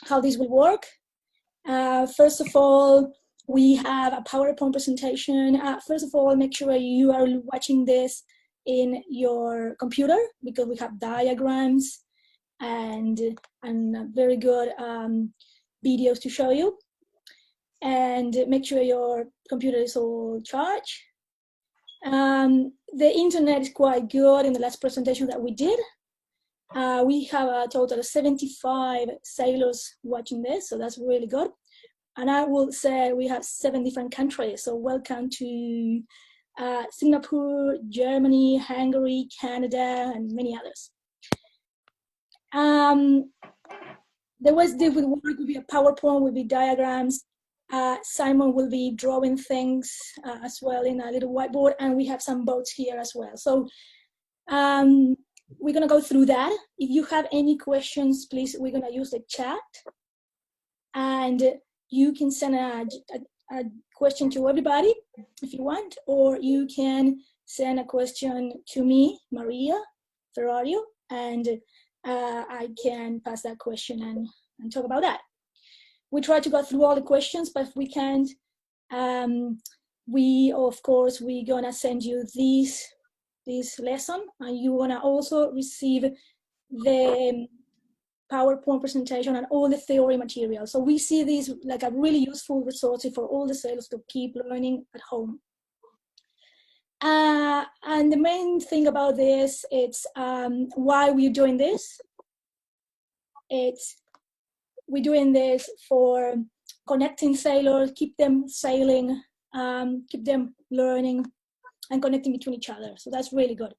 how this will work. First of all, we have a PowerPoint presentation. First of all, make sure you are watching this in your computer because we have diagrams and very good videos to show you. And make sure your computer is all charged. The internet is quite good in the last presentation that we did. We have a total of 75 sailors watching this, so that's really good. And I will say we have 7 different countries, so welcome to Singapore, Germany, Hungary, Canada, and many others. The way this will work will be a PowerPoint, will be diagrams. Simon will be drawing things as well in a little whiteboard, and we have some boats here as well. So we're gonna go through that. If you have any questions, please, we're gonna use the chat. And you can send a question to everybody if you want, or you can send a question to me, Maria Ferrario, and I can pass that question and talk about that. We try to go through all the questions, but if we can't, of course, we're gonna send you this lesson, and you're gonna also receive the PowerPoint presentation and all the theory material. So we see this like a really useful resource for all the sailors to keep learning at home. And the main thing about this, it's why we're doing this. We're doing this for connecting sailors, keep them sailing, keep them learning and connecting between each other. So that's really good.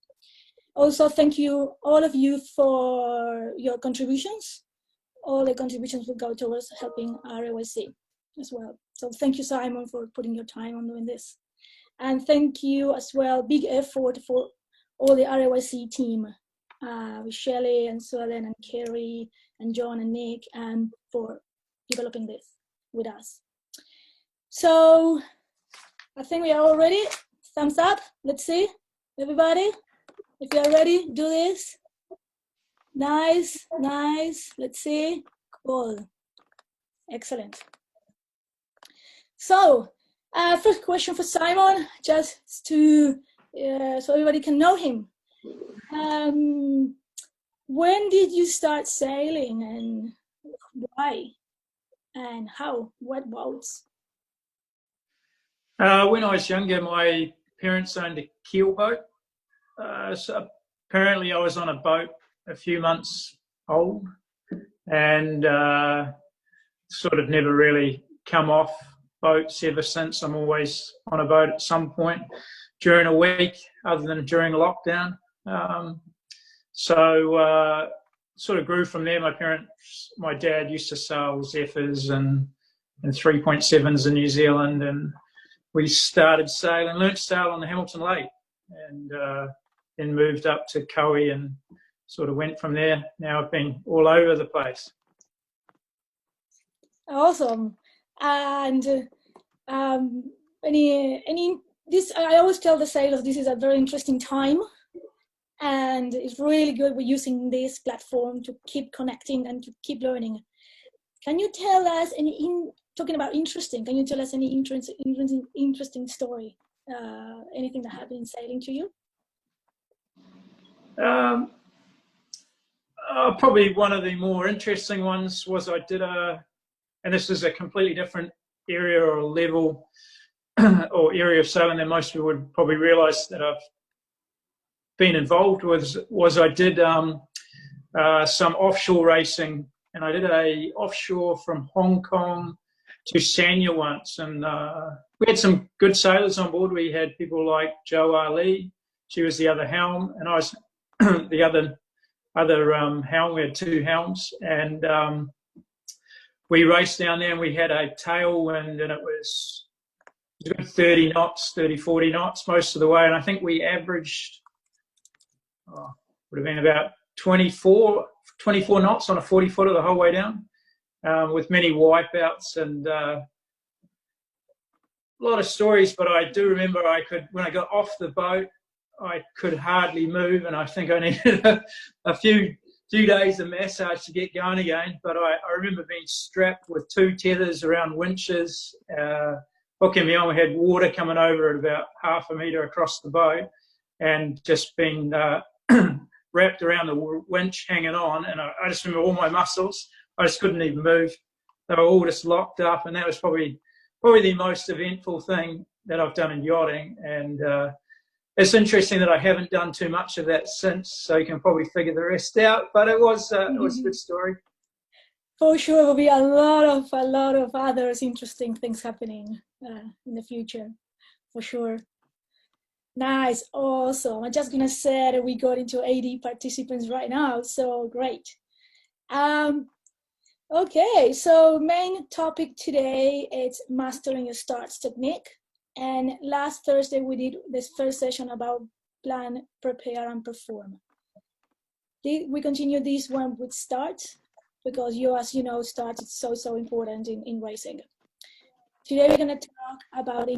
Also, thank you, all of you, for your contributions. All the contributions will go towards helping RAYC as well. So thank you, Simon, for putting your time on doing this. And thank you as well, big effort for all the RAYC team, with Shelley and Suelen and Kerry and John and Nick, and for developing this with us. So I think we are all ready. Thumbs up. Let's see, everybody. If you're ready, do this. Nice, nice. Let's see. Cool. Excellent. So, first question for Simon, just to so everybody can know him. When did you start sailing, and why, and how? What boats? When I was younger, my parents owned a keel boat. So apparently I was on a boat a few months old, and sort of never really come off boats ever since. I'm always on a boat at some point during a week, other than during lockdown. So sort of grew from there. My dad used to sail Zephyrs and 3.7s in New Zealand, and we started sailing, learnt to sail on the Hamilton Lake, and then moved up to Kohi and sort of went from there. Now I've been all over the place. Awesome. And this, I always tell the sailors, this is a very interesting time, and it's really good we're using this platform to keep connecting and to keep learning. Can you tell us talking about interesting, can you tell us any interesting story? Anything that happened in sailing to you? Probably one of the more interesting ones was I did and this is a completely different area or level or area of sailing than most people would probably realise that I've been involved with, was I did some offshore racing, and I did a offshore from Hong Kong to Sanya once, and we had some good sailors on board. We had people like Jo Ali, she was the other helm, and I was the other helm. We had 2 helms, and we raced down there, and we had a tailwind, and it was a good 30 knots, 30, 40 knots most of the way, and I think we averaged, would have been about 24 knots on a 40-footer the whole way down, with many wipeouts and a lot of stories. But I do remember when I got off the boat, I could hardly move, and I think I needed a few few days of massage to get going again. But I remember being strapped with 2 tethers around winches, hooking me on. We had water coming over at about half a metre across the boat, and just being wrapped around the winch, hanging on. And I just remember all my muscles, I just couldn't even move. They were all just locked up, and that was probably the most eventful thing that I've done in yachting. And it's interesting that I haven't done too much of that since, so you can probably figure the rest out. But it was a good story. For sure, there will be a lot of other interesting things happening in the future, for sure. Nice, awesome. I'm just gonna say that we got into 80 participants right now, so great. Okay, so main topic today is mastering your starts technique. And last Thursday we did this first session about plan, prepare, and perform. We continue this one with starts, because as you know, starts is so important in racing. Today we're going to talk about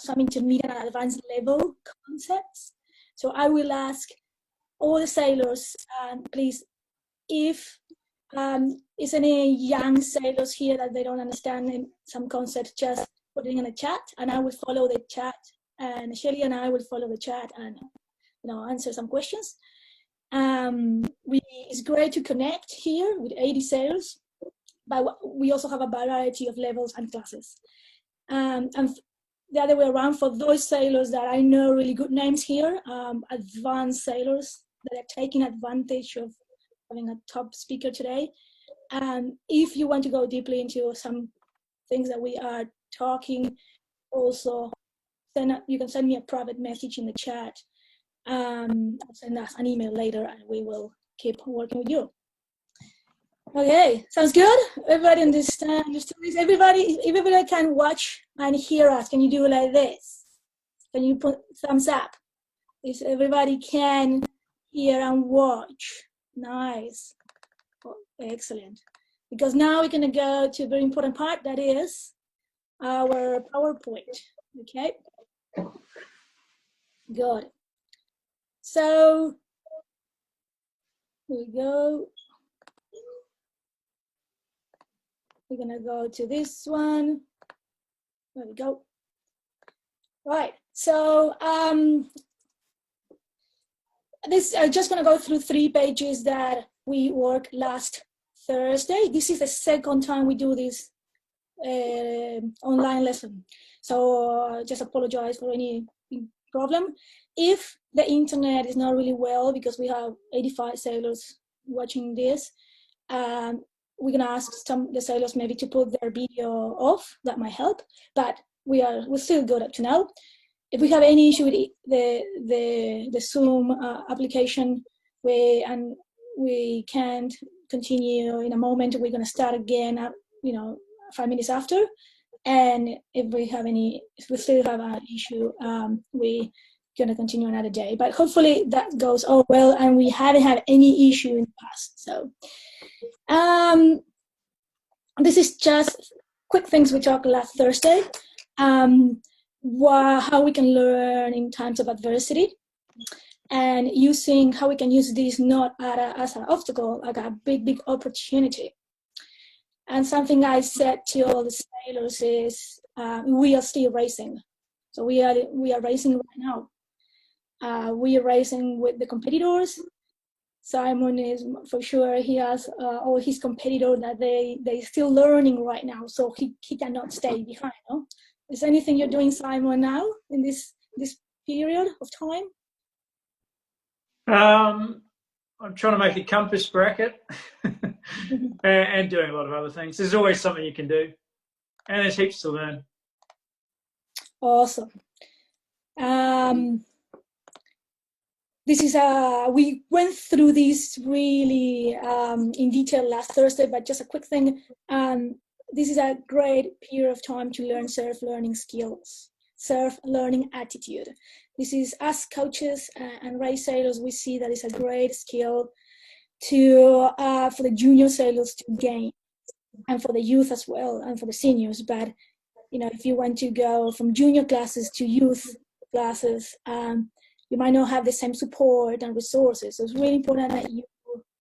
some intermediate and advanced level concepts. So I will ask all the sailors, please, if is any young sailors here that they don't understand some concepts, just put it in the chat, and I will follow the chat, and Shelly and I will follow the chat and answer some questions. It's great to connect here with 80 sailors, but we also have a variety of levels and classes. And the other way around, for those sailors that I know really good names here, advanced sailors that are taking advantage of having a top speaker today. If you want to go deeply into some things that we are talking, also you can send me a private message in the chat. Send us an email later, and we will keep working with you. Okay, sounds good? Everybody understand this? Everybody can watch and hear us. Can you do it like this? Can you put thumbs up? If everybody can hear and watch. Nice. Oh, excellent. Because now we're going to go to a very important part, that is our PowerPoint. Okay? Good. So, here we go. We're going to go to this one. There we go. Right. So, I'm just going to go through 3 pages that we worked last Thursday. This is the second time we do this online lesson. So just apologize for any problem. If the internet is not really well, because we have 85 sailors watching this, we're going to ask the sailors maybe to put their video off. That might help, but we're still good up to now. If we have any issue with the Zoom application, we can't continue in a moment, we're going to start again at 5 minutes after. And if we still have an issue, we're going to continue another day. But hopefully that goes all well, and we haven't had any issue in the past. So this is just quick things we talked last Thursday. How we can learn in times of adversity, and how we can use this not as an obstacle, like a big opportunity. And something I said to all the sailors is, we are still racing. So we are racing right now. We are racing with the competitors. Simon is for sure, he has all his competitors that they still learning right now, so he cannot stay behind. No? Is there anything you're doing, Simon, now in this period of time? I'm trying to make a compass bracket and doing a lot of other things. There's always something you can do, and there's heaps to learn. Awesome. This is we went through this really in detail last Thursday, but just a quick thing. This is a great period of time to learn surf-learning skills, surf-learning attitude. This is, as coaches and race sailors, we see that it's a great skill for the junior sailors to gain, and for the youth as well, and for the seniors. But if you want to go from junior classes to youth classes, you might not have the same support and resources. So it's really important that you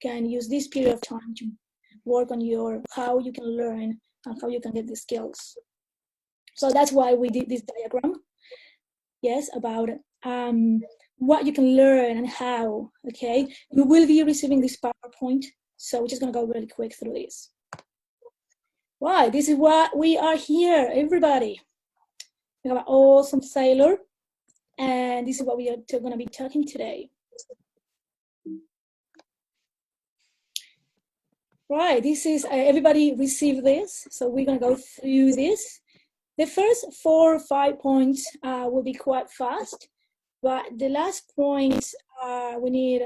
can use this period of time to work on how you can learn and how you can get the skills. So that's why we did this diagram, yes, about what you can learn and how, okay? You will be receiving this PowerPoint, so we're just gonna go really quick through this. Why? This is why we are here, everybody. We have an awesome sailor, and this is what we are gonna be talking today. Right, this is, everybody received this, so we're gonna go through this. The first 4 or 5 points will be quite fast, but the last points we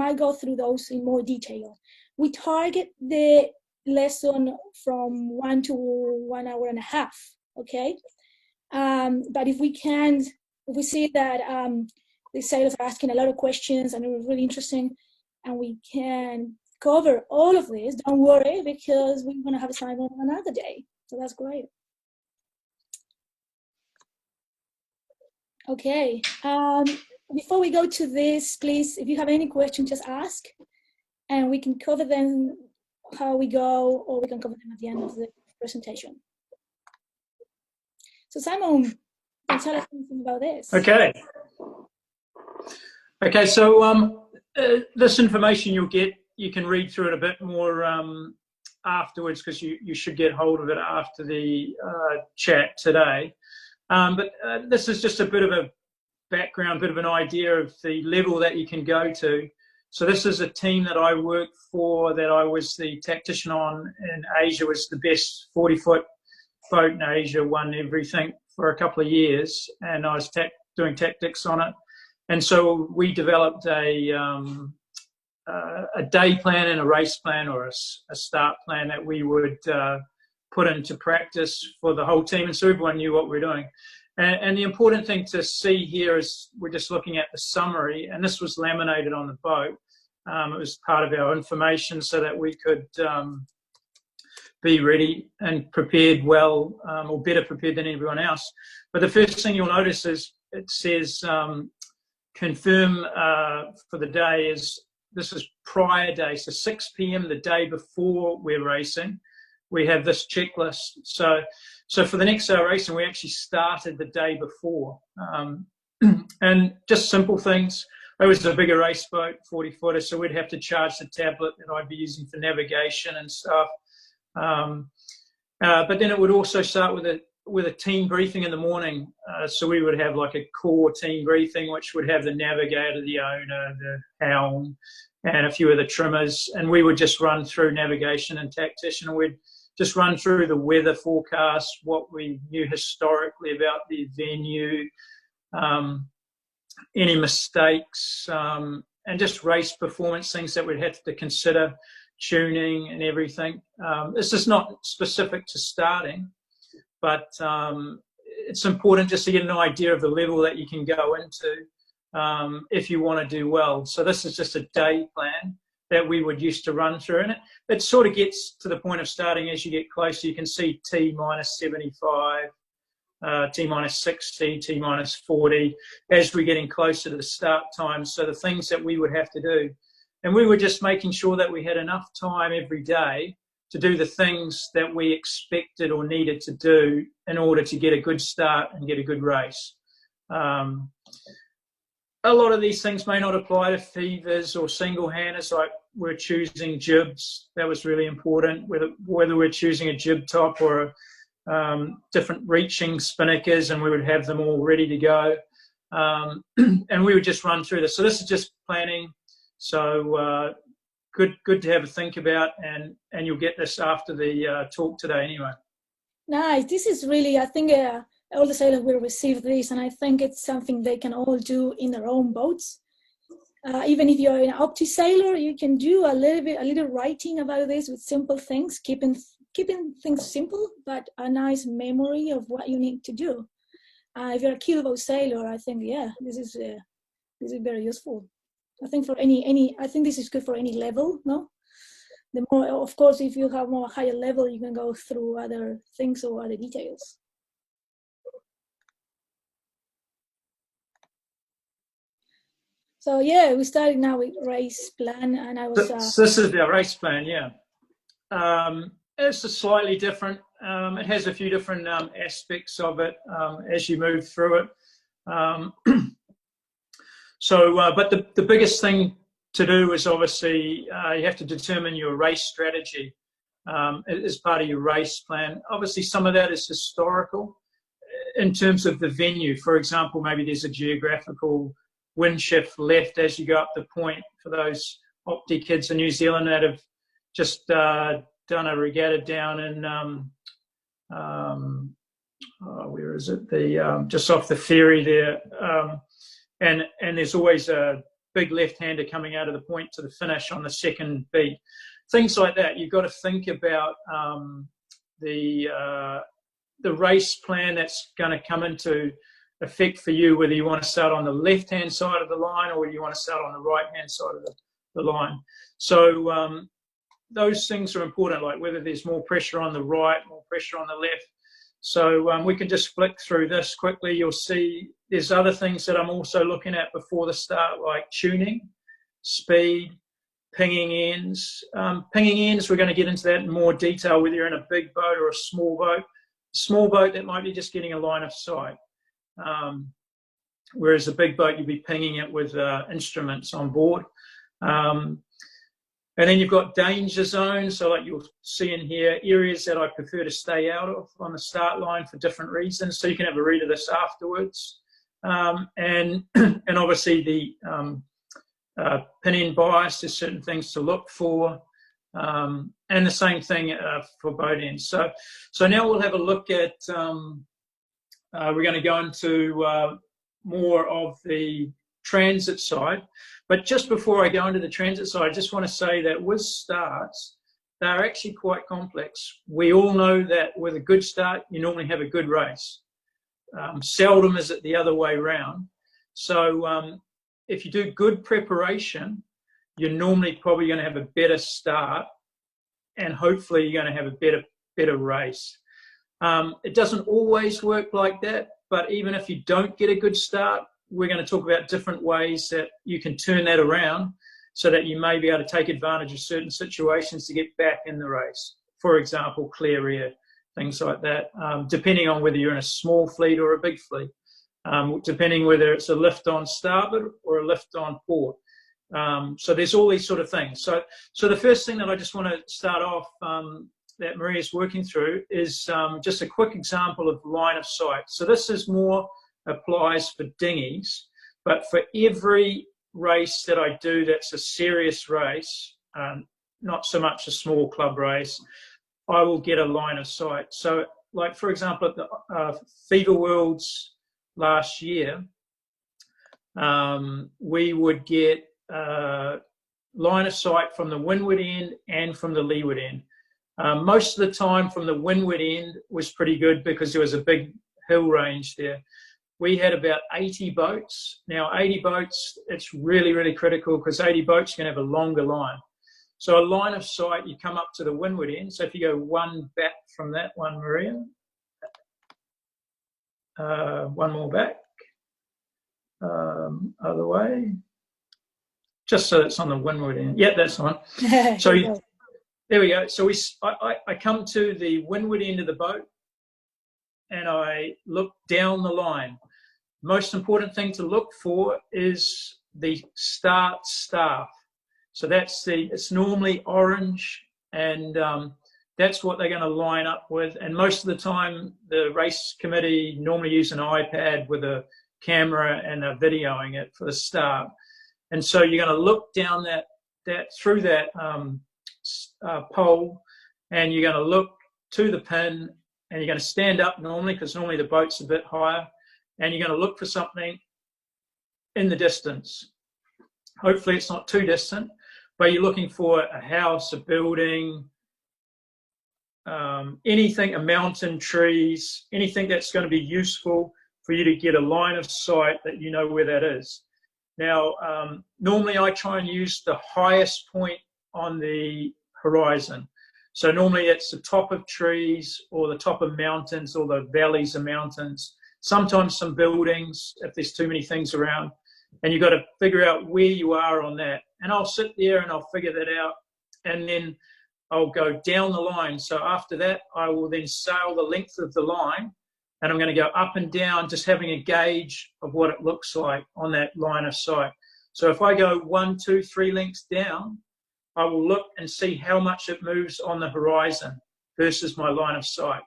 might go through those in more detail. We target the lesson from 1 to 1 hour and a half, okay? But if we see that the sailors are asking a lot of questions and it was really interesting, and we can cover all of this, don't worry, because we're gonna have a time on another day. So that's great. Okay, before we go to this, please, if you have any questions, just ask, and we can cover them how we go, or we can cover them at the end of the presentation. So Simon, can you tell us something about this? Okay. Okay, so this information you'll get, you can read through it a bit more afterwards, because you should get hold of it after the chat today. But this is just a bit of a background, bit of an idea of the level that you can go to. So this is a team that I worked for, that I was the tactician on in Asia, was the best 40-foot boat in Asia, won everything for a couple of years, and I was doing tactics on it. And so we developed a day plan and a race plan, or a start plan that we would put into practice for the whole team, and so everyone knew what we were doing. And the important thing to see here is we're just looking at the summary, and this was laminated on the boat. It was part of our information so that we could be ready and prepared well, or better prepared than everyone else. But the first thing you'll notice is it says confirm for the day is, this is prior day, so 6 p.m. the day before we're racing, we have this checklist. So for the next hour racing, we actually started the day before. And just simple things. It was a bigger race boat, 40-footer, so we'd have to charge the tablet that I'd be using for navigation and stuff. But then it would also start with a team briefing in the morning. So we would have like a core team briefing, which would have the navigator, the owner, the helm, and a few of the trimmers. And we would just run through navigation and tactician, and we'd just run through the weather forecast, what we knew historically about the venue, any mistakes, and just race performance, things that we'd have to consider, tuning and everything. This is not specific to starting, but it's important just to get an idea of the level that you can go into if you want to do well. So this is just a day plan that we would used to run through, and it sort of gets to the point of starting as you get closer. You can see T minus 75, T minus 60, T minus 40, as we're getting closer to the start time. So the things that we would have to do, and we were just making sure that we had enough time every day to do the things that we expected or needed to do in order to get a good start and get a good race. A lot of these things may not apply to fevers or single-handers, like we're choosing jibs. That was really important, whether we're choosing a jib top or different reaching spinnakers, and we would have them all ready to go. And we would just run through this. So this is just planning. So good to have a think about, and you'll get this after the talk today anyway. Nice. This is really, I think, all the sailors will receive this, and I think it's something they can all do in their own boats. Even if you're an Opti sailor, you can do a little writing about this with simple things, keeping things simple, but a nice memory of what you need to do. If you're a keelboat sailor, I think, yeah, this is very useful. I think for I think this is good for any level, no? The more, of course, if you have more higher level, you can go through other things or other details. So yeah, we started now with race plan, and I was. This is the race plan, yeah. It's a slightly different. It has a few different aspects of it as you move through it. But the biggest thing to do is obviously you have to determine your race strategy as part of your race plan. Obviously, some of that is historical in terms of the venue. For example, maybe there's a geographical wind shift left as you go up the point. For those Opti kids in New Zealand that have just done a regatta down in where is it? Just off the ferry there, and there's always a big left-hander coming out of the point to the finish on the second beat. Things like that. You've got to think about the race plan that's going to come into effect for you, whether you want to start on the left-hand side of the line or whether you want to start on the right-hand side of the line. So those things are important, like whether there's more pressure on the right, more pressure on the left. So we can just flick through this quickly. You'll see there's other things that I'm also looking at before the start, like tuning, speed, pinging ends. Pinging ends, we're going to get into that in more detail, whether you're in a big boat or a small boat. Small boat, that might be just getting a line of sight. Whereas a big boat, you'd be pinging it with instruments on board. And then you've got danger zones. So like you'll see in here, areas that I prefer to stay out of on the start line for different reasons. So you can have a read of this afterwards. And obviously the pin-in bias, there's certain things to look for. And the same thing for boat ends. So now we'll have a look at, we're going to go into more of the transit side. But just before I go into the transit side, I just want to say that with starts, they're actually quite complex. We all know that with a good start, you normally have a good race. Seldom is it the other way around. So if you do good preparation, you're normally probably going to have a better start, and hopefully you're going to have a better race. It doesn't always work like that, but even if you don't get a good start, we're going to talk about different ways that you can turn that around so that you may be able to take advantage of certain situations to get back in the race. For example, clear air, things like that, depending on whether you're in a small fleet or a big fleet, depending whether it's a lift on starboard or a lift on port. So there's all these sort of things. So the first thing that I just want to start off that Maria's working through is just a quick example of line of sight. So this is more applies for dinghies, but for every race that I do that's a serious race, not so much a small club race, I will get a line of sight. So like, for example, at the Fever Worlds last year, we would get line of sight from the windward end and from the leeward end. Most of the time from the windward end was pretty good because there was a big hill range there. We had about 80 boats. Now, 80 boats, it's really, really critical because 80 boats can have a longer line. So a line of sight, you come up to the windward end. So if you go one back from that one, Maria, one more back, other way, just so it's on the windward end. Yeah, that's the one. So there we go. So I come to the windward end of the boat and I look down the line. Most important thing to look for is the start staff. So it's normally orange, and that's what they're going to line up with. And most of the time, the race committee normally use an iPad with a camera and they're videoing it for the start. And so you're going to look down that through that pole, and you're going to look to the pin, and you're going to stand up normally because normally the boat's a bit higher, and you're going to look for something in the distance. Hopefully it's not too distant, but you're looking for a house, a building, anything, a mountain, trees, anything that's going to be useful for you to get a line of sight that you know where that is. Now, normally I try and use the highest point on the horizon. So normally it's the top of trees or the top of mountains or the valleys of mountains. Sometimes some buildings, if there's too many things around. And you've got to figure out where you are on that. And I'll sit there and I'll figure that out. And then I'll go down the line. So after that, I will then sail the length of the line. And I'm going to go up and down, just having a gauge of what it looks like on that line of sight. So if I go 1, 2, 3 lengths down, I will look and see how much it moves on the horizon versus my line of sight.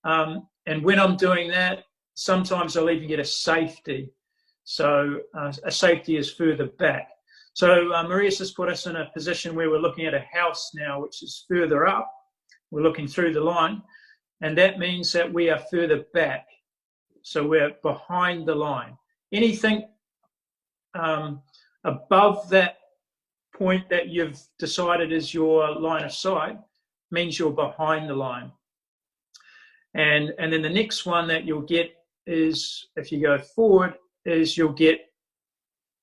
And when I'm doing that, sometimes I'll even get a safety. So a safety is further back. So Maria's just put us in a position where we're looking at a house now, which is further up. We're looking through the line. And that means that we are further back. So we're behind the line. Anything above that point that you've decided is your line of sight means you're behind the line. And then the next one that you'll get is, if you go forward, is you'll get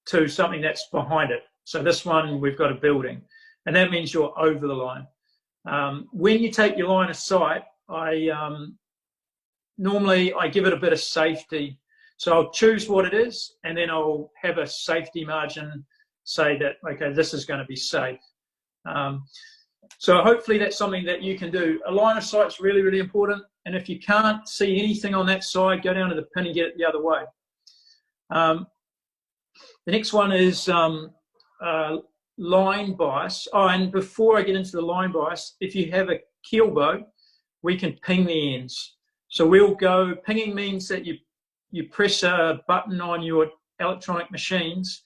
to something that's behind it. So this one, we've got a building. And that means you're over the line. When you take your line of sight, normally I give it a bit of safety. So I'll choose what it is, and then I'll have a safety margin say that, okay, this is going to be safe. So hopefully that's something that you can do. A line of sight is really, really important. And if you can't see anything on that side, go down to the pin and get it the other way. The next one is line bias. Oh, and before I get into the line bias, if you have a keel boat, we can ping the ends. So we'll go, pinging means that you press a button on your electronic machines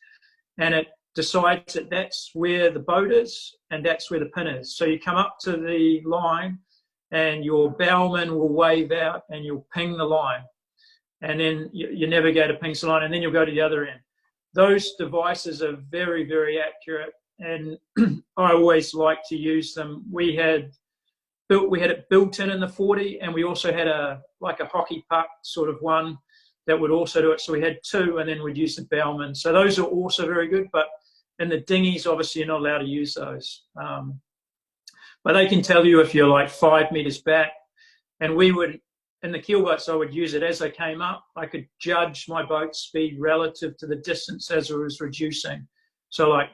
and it decides that that's where the boat is and that's where the pin is. So you come up to the line and your bowman will wave out and you'll ping the line. And then your navigator pings the line and then you'll go to the other end. Those devices are very, very accurate, and I always like to use them. We had it built in the 40, and we also had a hockey puck sort of one that would also do it. So we had two, and then we'd use the bowman. So those are also very good, but in the dinghies, obviously, you're not allowed to use those. But they can tell you if you're like 5 meters back, and we would, in the keel boats, I would use it as I came up. I could judge my boat speed relative to the distance as it was reducing. So like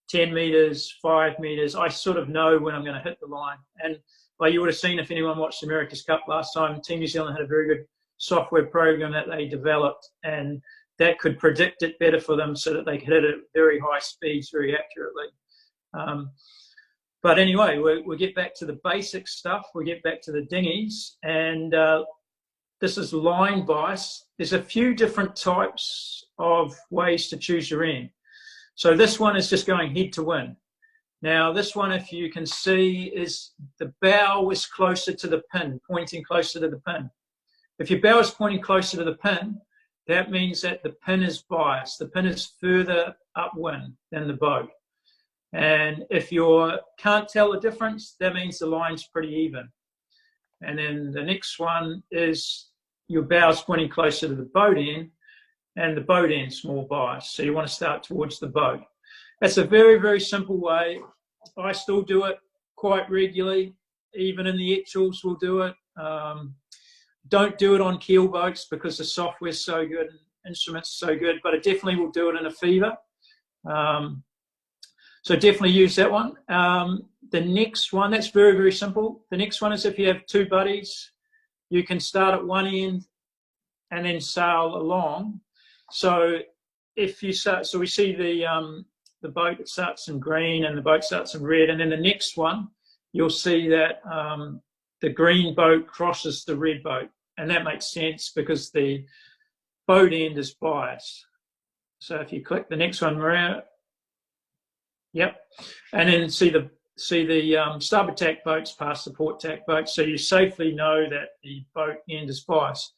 10 meters, 5 meters, I sort of know when I'm going to hit the line. And like you would have seen if anyone watched America's Cup last time, Team New Zealand had a very good software program that they developed, and that could predict it better for them so that they could hit it at very high speeds very accurately. But anyway, we'll get back to the basic stuff. We'll get back to the dinghies. And this is line bias. There's a few different types of ways to choose your end. So this one is just going head to wind. Now, this one, if you can see, is the bow is closer to the pin, pointing closer to the pin. If your bow is pointing closer to the pin, that means that the pin is biased. The pin is further upwind than the boat. And if you can't tell the difference, that means the line's pretty even. And then the next one is your bow's pointing closer to the boat end, and the boat end's more biased. So you want to start towards the boat. That's a very, very simple way. I still do it quite regularly. Even in the actuals, we'll do it. Don't do it on keel boats because the software's so good, and instruments are so good, but I definitely will do it in a fever. So definitely use that one. The next one, that's very, very simple. The next one is if you have two buddies, you can start at one end and then sail along. So if you start, so we see the boat that starts in green and the boat starts in red, and then the next one, you'll see that the green boat crosses the red boat, and that makes sense because the boat end is biased. So if you click the next one, Maria, yep, and then see the starboard tack boats past the port tack boats, so you safely know that the boat end is biased.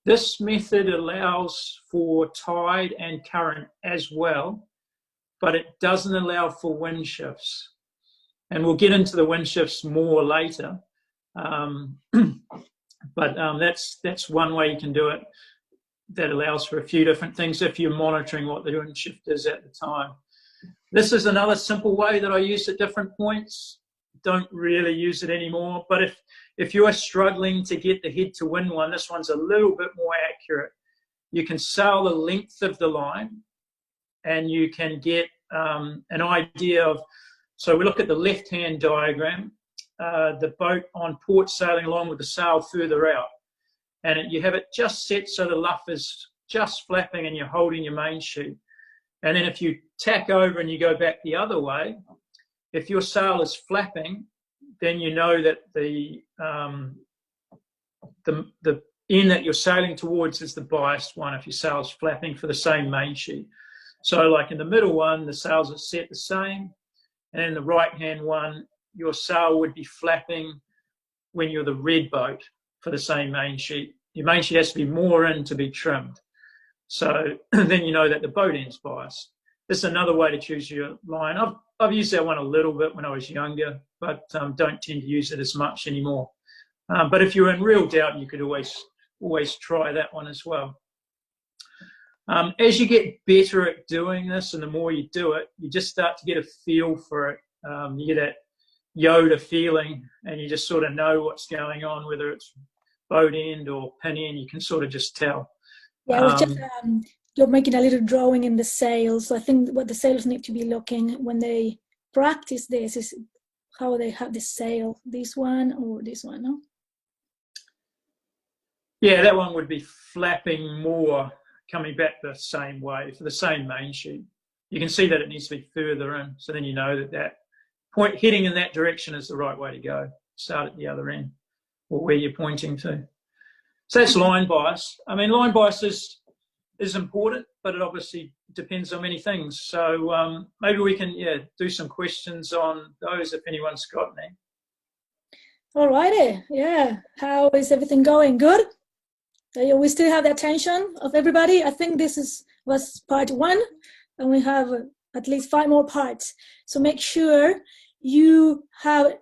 This method allows for tide and current as well, but it doesn't allow for wind shifts. And we'll get into the wind shifts more later. But that's one way you can do it that allows for a few different things if you're monitoring what the wind shift is at the time. This is another simple way that I use at different points. Don't really use it anymore, but if you are struggling to get the head to wind one, this one's a little bit more accurate. You can sail the length of the line, and you can get an idea of, so we look at the left-hand diagram, the boat on port sailing along with the sail further out. And you have it just set so the luff is just flapping and you're holding your main sheet. And then if you tack over and you go back the other way, if your sail is flapping, then you know that the end that you're sailing towards is the biased one if your sail's flapping for the same main sheet. So like in the middle one, the sails are set the same, and in the right-hand one, your sail would be flapping when you're the red boat for the same main sheet. Your main sheet has to be more in to be trimmed. So then you know that the boat end's biased. This is another way to choose your line. I've used that one a little bit when I was younger, but don't tend to use it as much anymore. But if you're in real doubt, you could always try that one as well. As you get better at doing this and the more you do it, you just start to get a feel for it. You get that Yoda feeling and you just sort of know what's going on, whether it's boat end or pin end, you can sort of just tell. Yeah, it was just you're making a little drawing in the sails. So I think what the sailors need to be looking when they practice this is how they have the sail, this one or this one, no? Yeah, that one would be flapping more, coming back the same way for the same main sheet. You can see that it needs to be further in, so then you know that that point heading in that direction is the right way to go. Start at the other end or where you're pointing to. So that's line bias. I mean, line bias is important, but it obviously depends on many things. So maybe we can do some questions on those if anyone's got any. All righty. Yeah. How is everything going? Good? We still have the attention of everybody. I think this was part 1, and we have at least 5 more parts. So make sure you are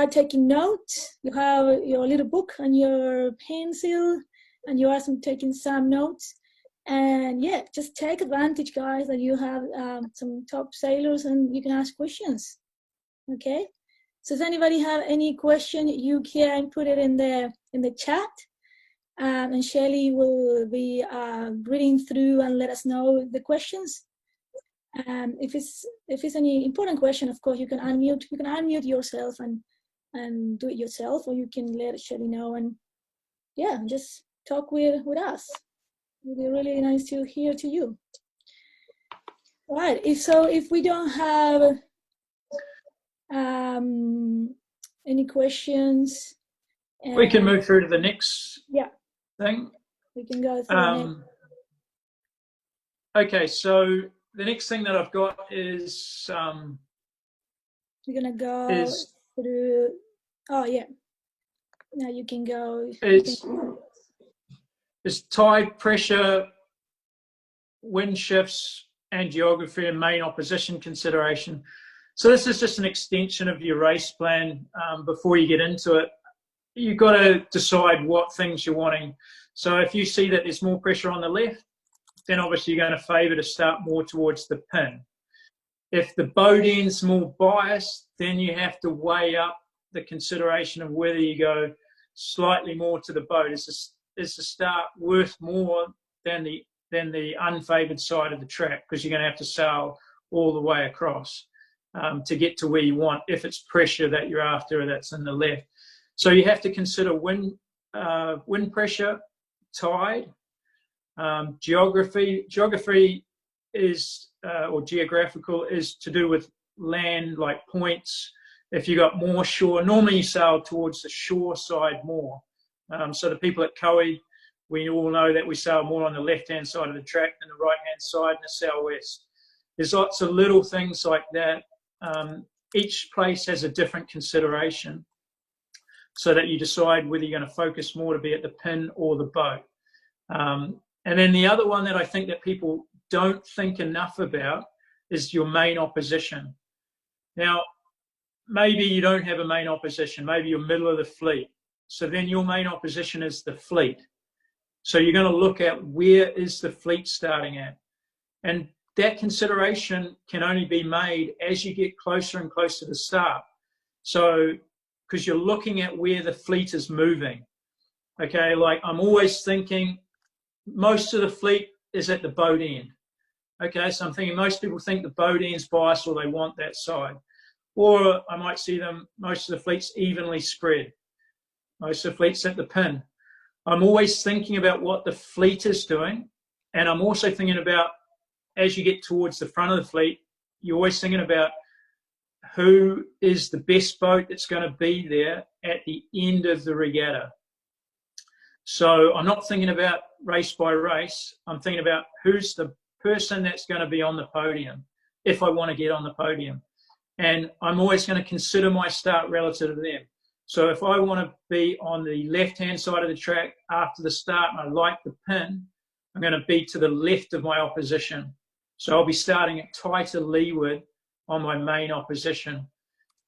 taking notes. You have your little book and your pencil, and you are taking some notes. And yeah, just take advantage, guys, that you have some top sailors and you can ask questions. Okay. So if anybody have any question, you can put it in the chat. And Shelley will be reading through and let us know the questions. If it's any important question, of course, you can unmute yourself and do it yourself, or you can let Shelley know and just talk with us. It'll be really nice to hear to you. All right. If we don't have any questions, we can move through to the next thing. We can go through the next. Okay, so the next thing that I've got is we're gonna go through. Oh yeah. Now you can go. Is tide pressure, wind shifts, and geography and main opposition consideration. So this is just an extension of your race plan. Before you get into it, you've got to decide what things you're wanting. So if you see that there's more pressure on the left, then obviously you're going to favour to start more towards the pin. If the boat end's more biased, then you have to weigh up the consideration of whether you go slightly more to the boat. Is the start worth more than the unfavoured side of the track, because you're going to have to sail all the way across to get to where you want, if it's pressure that you're after that's in the left. So you have to consider wind pressure, tide, geography. Geography is, or geographical, is to do with land, like points. If you got more shore, normally you sail towards the shore side more. So the people at Koei, we all know that we sail more on the left-hand side of the track than the right-hand side in the southwest. There's lots of little things like that. Each place has a different consideration, so that you decide whether you're going to focus more to be at the pin or the boat. And then the other one that I think that people don't think enough about is your main opposition. Now, maybe you don't have a main opposition. Maybe you're middle of the fleet. So then your main opposition is the fleet. So you're going to look at where is the fleet starting at. And that consideration can only be made as you get closer and closer to the start. So, because you're looking at where the fleet is moving. Okay, like I'm always thinking most of the fleet is at the boat end. Okay, so I'm thinking most people think the boat end's biased or they want that side. Or I might see them, most of the fleet's evenly spread. Most of the fleet's at the pin. I'm always thinking about what the fleet is doing. And I'm also thinking about, as you get towards the front of the fleet, you're always thinking about who is the best boat that's going to be there at the end of the regatta. So I'm not thinking about race by race. I'm thinking about who's the person that's going to be on the podium if I want to get on the podium. And I'm always going to consider my start relative to them. So if I want to be on the left-hand side of the track after the start and I like the pin, I'm going to be to the left of my opposition. So I'll be starting at tighter leeward on my main opposition.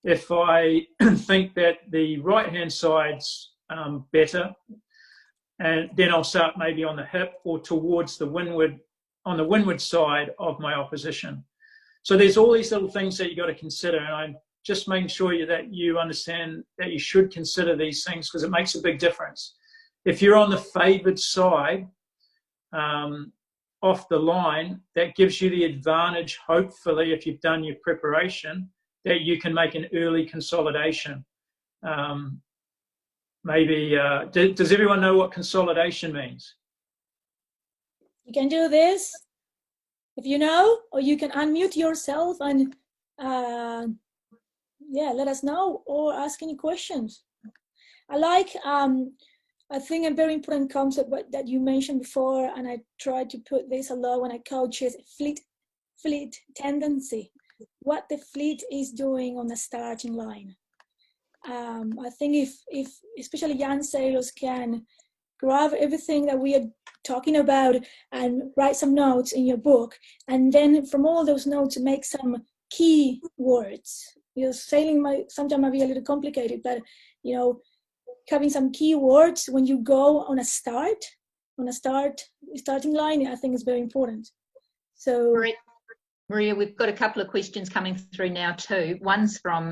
If I think that the right-hand side's better, and then I'll start maybe on the hip or towards the windward, on the windward side of my opposition. So there's all these little things that you've got to consider, and I'm just making sure that you understand that you should consider these things because it makes a big difference. If you're on the favoured side off the line, that gives you the advantage, hopefully, if you've done your preparation, that you can make an early consolidation. Does everyone know what consolidation means? You can do this if you know, or you can unmute yourself and let us know or ask any questions. I think a very important concept that you mentioned before, and I try to put this a lot when I coach, is fleet tendency. What the fleet is doing on the starting line. I think if especially young sailors can grab everything that we are talking about and write some notes in your book, and then from all those notes make some key words. Sailing sometimes might be a little complicated, but having some key words when you go on a starting line, I think is very important. So Maria, we've got a couple of questions coming through now too. One's from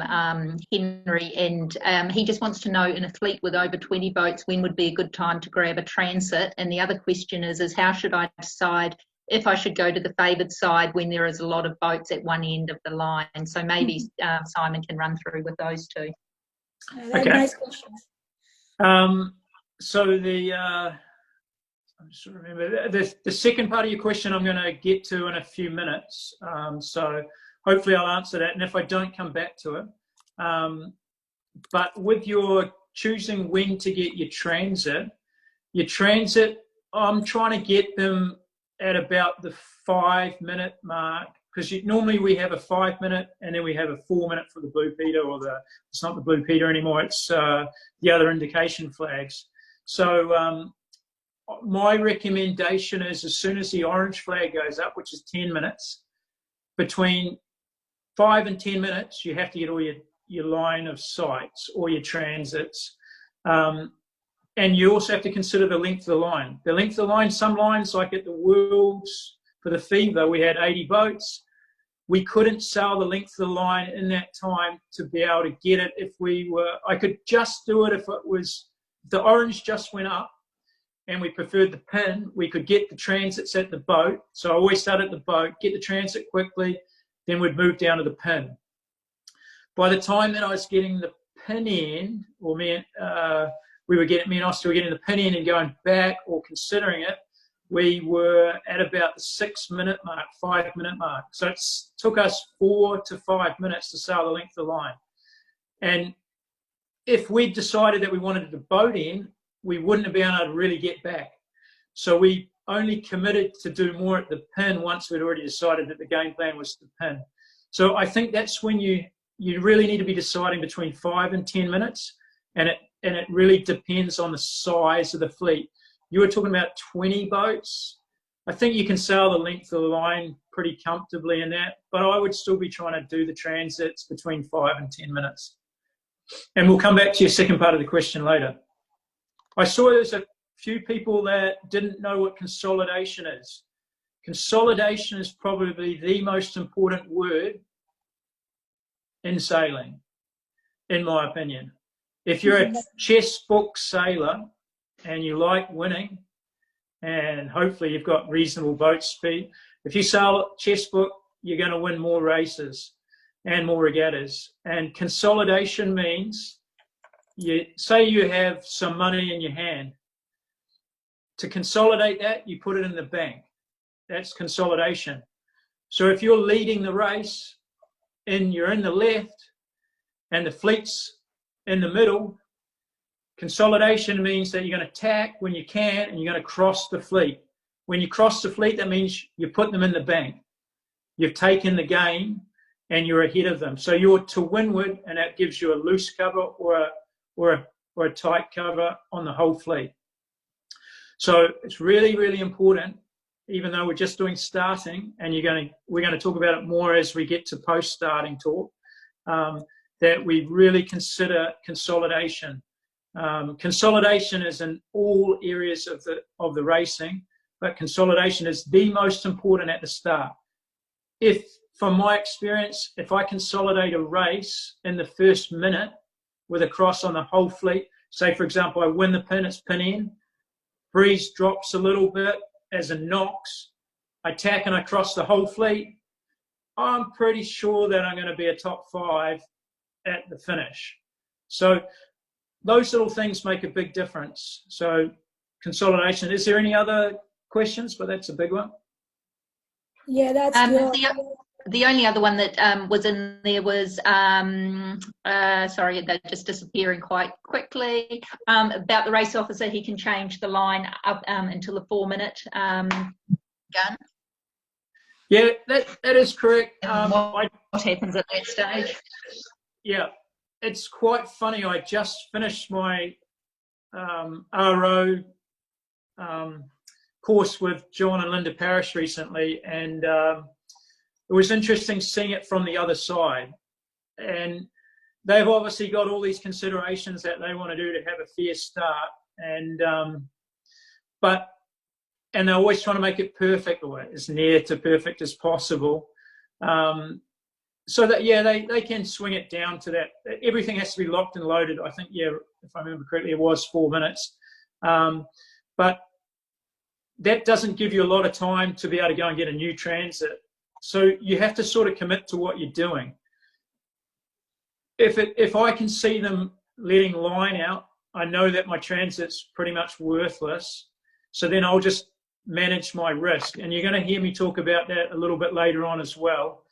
Henry, and he just wants to know, in a fleet with over 20 boats, when would be a good time to grab a transit? And the other question is how should I decide if I should go to the favoured side when there is a lot of boats at one end of the line? So maybe Simon can run through with those two. Okay. Nice questions. I'm just remember the second part of your question I'm going to get to in a few minutes. So hopefully I'll answer that, and if I don't, come back to it. But with your choosing when to get your transit, I'm trying to get them at about the 5-minute mark, because normally we have a 5-minute and then we have a 4-minute for the Blue Peter, or it's not the Blue Peter anymore, it's the other indication flags. So my recommendation is, as soon as the orange flag goes up, which is 10 minutes, between 5 and 10 minutes, you have to get all your line of sights or your transits. And you also have to consider the length of the line. The length of the line, some lines, like at the Worlds for the Fever, we had 80 boats. We couldn't sail the length of the line in that time to be able to get it. I could just do it if the orange just went up and we preferred the pin, we could get the transits at the boat. So I always start at the boat, get the transit quickly, then we'd move down to the pin. By the time that I was getting the pin end, or me and Austin were getting the pin end and going back or considering it, we were at about the 6-minute mark, 5-minute mark. So it took us 4 to 5 minutes to sail the length of the line. And if we decided that we wanted the boat end, we wouldn't have been able to really get back. So we only committed to do more at the pin once we'd already decided that the game plan was the pin. So I think that's when you really need to be deciding between 5 and 10 minutes, and it really depends on the size of the fleet. You were talking about 20 boats. I think you can sail the length of the line pretty comfortably in that, but I would still be trying to do the transits between 5 and 10 minutes. And we'll come back to your second part of the question later. I saw there's a few people that didn't know what consolidation is. Consolidation is probably the most important word in sailing, in my opinion. If you're a chess book sailor and you like winning, and hopefully you've got reasonable boat speed, If you sail chessbook, you're going to win more races and more regattas. And consolidation means, say you have some money in your hand. To consolidate that, you put it in the bank. That's consolidation. So if you're leading the race and you're in the left and the fleet's in the middle, consolidation means that you're going to tack when you can and you're going to cross the fleet. When you cross the fleet, that means you put them in the bank. You've taken the game and you're ahead of them. So you're to windward, and that gives you a loose cover or a tight cover on the whole fleet. So it's really, really important, even though we're just doing starting, and we're going to talk about it more as we get to post-starting talk, that we really consider consolidation. Consolidation is in all areas of the racing, but consolidation is the most important at the start. From my experience, if I consolidate a race in the first minute with a cross on the whole fleet, say for example I win the pin, it's pin in, breeze drops a little bit as a knocks, I tack and I cross the whole fleet, I'm pretty sure that I'm going to be a top 5 at the finish. So those little things make a big difference. So consolidation. Is there any other questions? But that's a big one. Yeah, that's good. The only other one that was in there was, sorry, they're just disappearing quite quickly, about the race officer. He can change the line up until the 4-minute gun. Yeah, that is correct. What happens at that stage? Yeah, it's quite funny. I just finished my RO course with John and Linda Parrish recently, and it was interesting seeing it from the other side. And they've obviously got all these considerations that they want to do to have a fair start, and they're always trying to make it perfect, or as near to perfect as possible. So that, yeah, they can swing it down to that. Everything has to be locked and loaded. I think, yeah, if I remember correctly, it was 4 minutes. But that doesn't give you a lot of time to be able to go and get a new transit. So you have to sort of commit to what you're doing. If I can see them letting line out, I know that my transit's pretty much worthless. So then I'll just manage my risk. And you're going to hear me talk about that a little bit later on as well.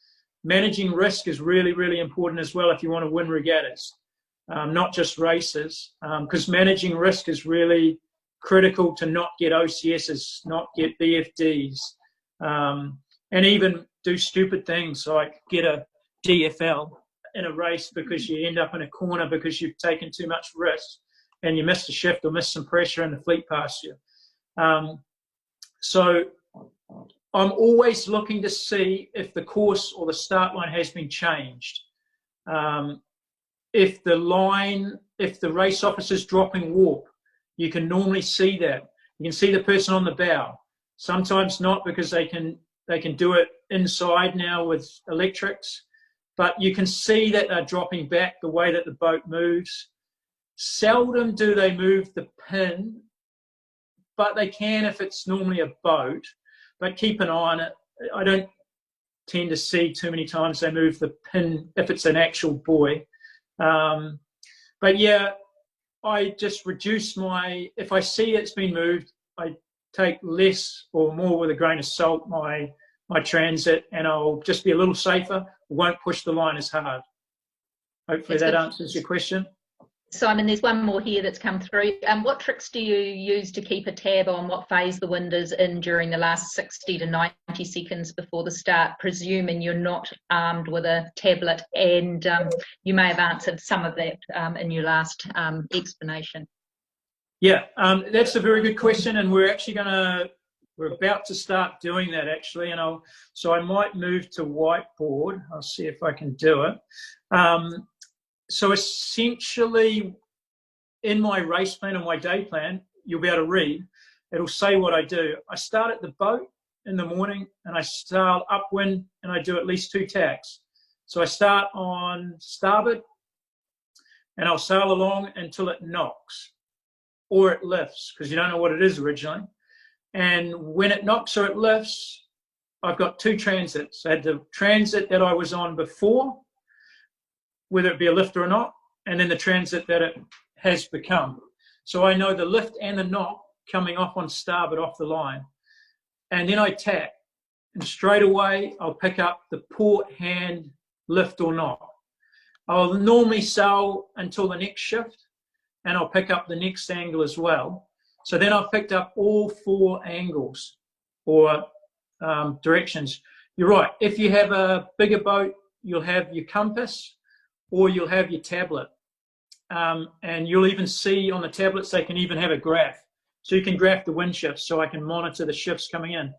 Managing risk is really, really important as well if you want to win regattas, not just races, because managing risk is really critical to not get OCSs, not get BFDs, and even do stupid things like get a DFL in a race because you end up in a corner because you've taken too much risk and you missed a shift or missed some pressure and the fleet passed you. So I'm always looking to see if the course or the start line has been changed. If the race officer's dropping warp, you can normally see that. You can see the person on the bow. Sometimes not, because they can do it inside now with electrics, but you can see that they're dropping back the way that the boat moves. Seldom do they move the pin, but they can if it's normally a boat. But keep an eye on it. I don't tend to see too many times they move the pin if it's an actual buoy. But yeah, I just reduce if I see it's been moved, I take less or more with a grain of salt my transit, and I'll just be a little safer, won't push the line as hard. Hopefully that answers your question. Simon, there's one more here that's come through. What tricks do you use to keep a tab on what phase the wind is in during the last 60 to 90 seconds before the start, presuming you're not armed with a tablet? And you may have answered some of that in your last explanation. Yeah, that's a very good question, and we're about to start doing that actually, so I might move to whiteboard. I'll see if I can do it. So essentially, in my race plan and my day plan, you'll be able to read. It'll say what I do. I start at the boat in the morning, and I sail upwind, and I do at least 2 tacks. So I start on starboard, and I'll sail along until it knocks, or it lifts, because you don't know what it is originally. And when it knocks or it lifts, I've got two transits. I had the transit that I was on before, whether it be a lift or not, and then the transit that it has become. So I know the lift and the knock coming off on starboard off the line. And then I tack, and straight away I'll pick up the port hand lift or knock. I'll normally sail until the next shift, and I'll pick up the next angle as well. So then I've picked up all four angles or directions. You're right. If you have a bigger boat, you'll have your compass or you'll have your tablet. And you'll even see on the tablets, they can even have a graph. So you can graph the wind shifts so I can monitor the shifts coming in.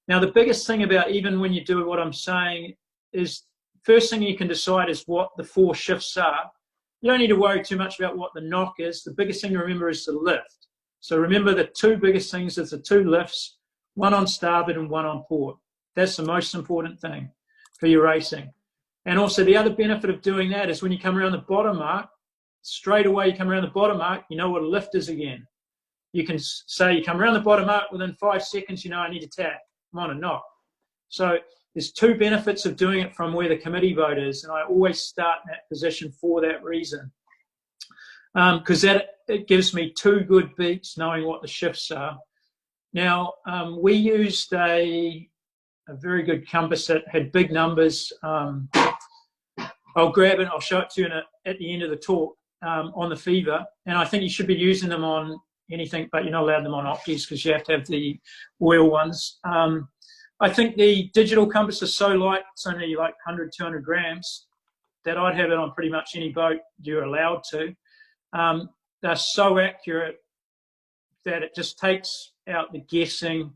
Now, the biggest thing about even when you do what I'm saying is first thing you can decide is what the four shifts are. You don't need to worry too much about what the knock is. The biggest thing to remember is the lift. So remember the two biggest things is the two lifts, one on starboard and one on port. That's the most important thing for your racing. And also the other benefit of doing that is when you come around the bottom mark, straight away you come around the bottom mark, you know what a lift is again. You can say you come around the bottom mark, within 5 seconds, you know I need to tack. I'm on a knock. So there's two benefits of doing it from where the committee boat is, and I always start in that position for that reason. Because it gives me two good beats knowing what the shifts are. Now, we used a very good compass that had big numbers. I'll grab it, I'll show it to you at the end of the talk on the Fever. And I think you should be using them on anything, but you're not allowed them on Optis because you have to have the oil ones. I think the digital compass is so light, it's only like 100, 200 grams, that I'd have it on pretty much any boat you're allowed to. They're so accurate that it just takes out the guessing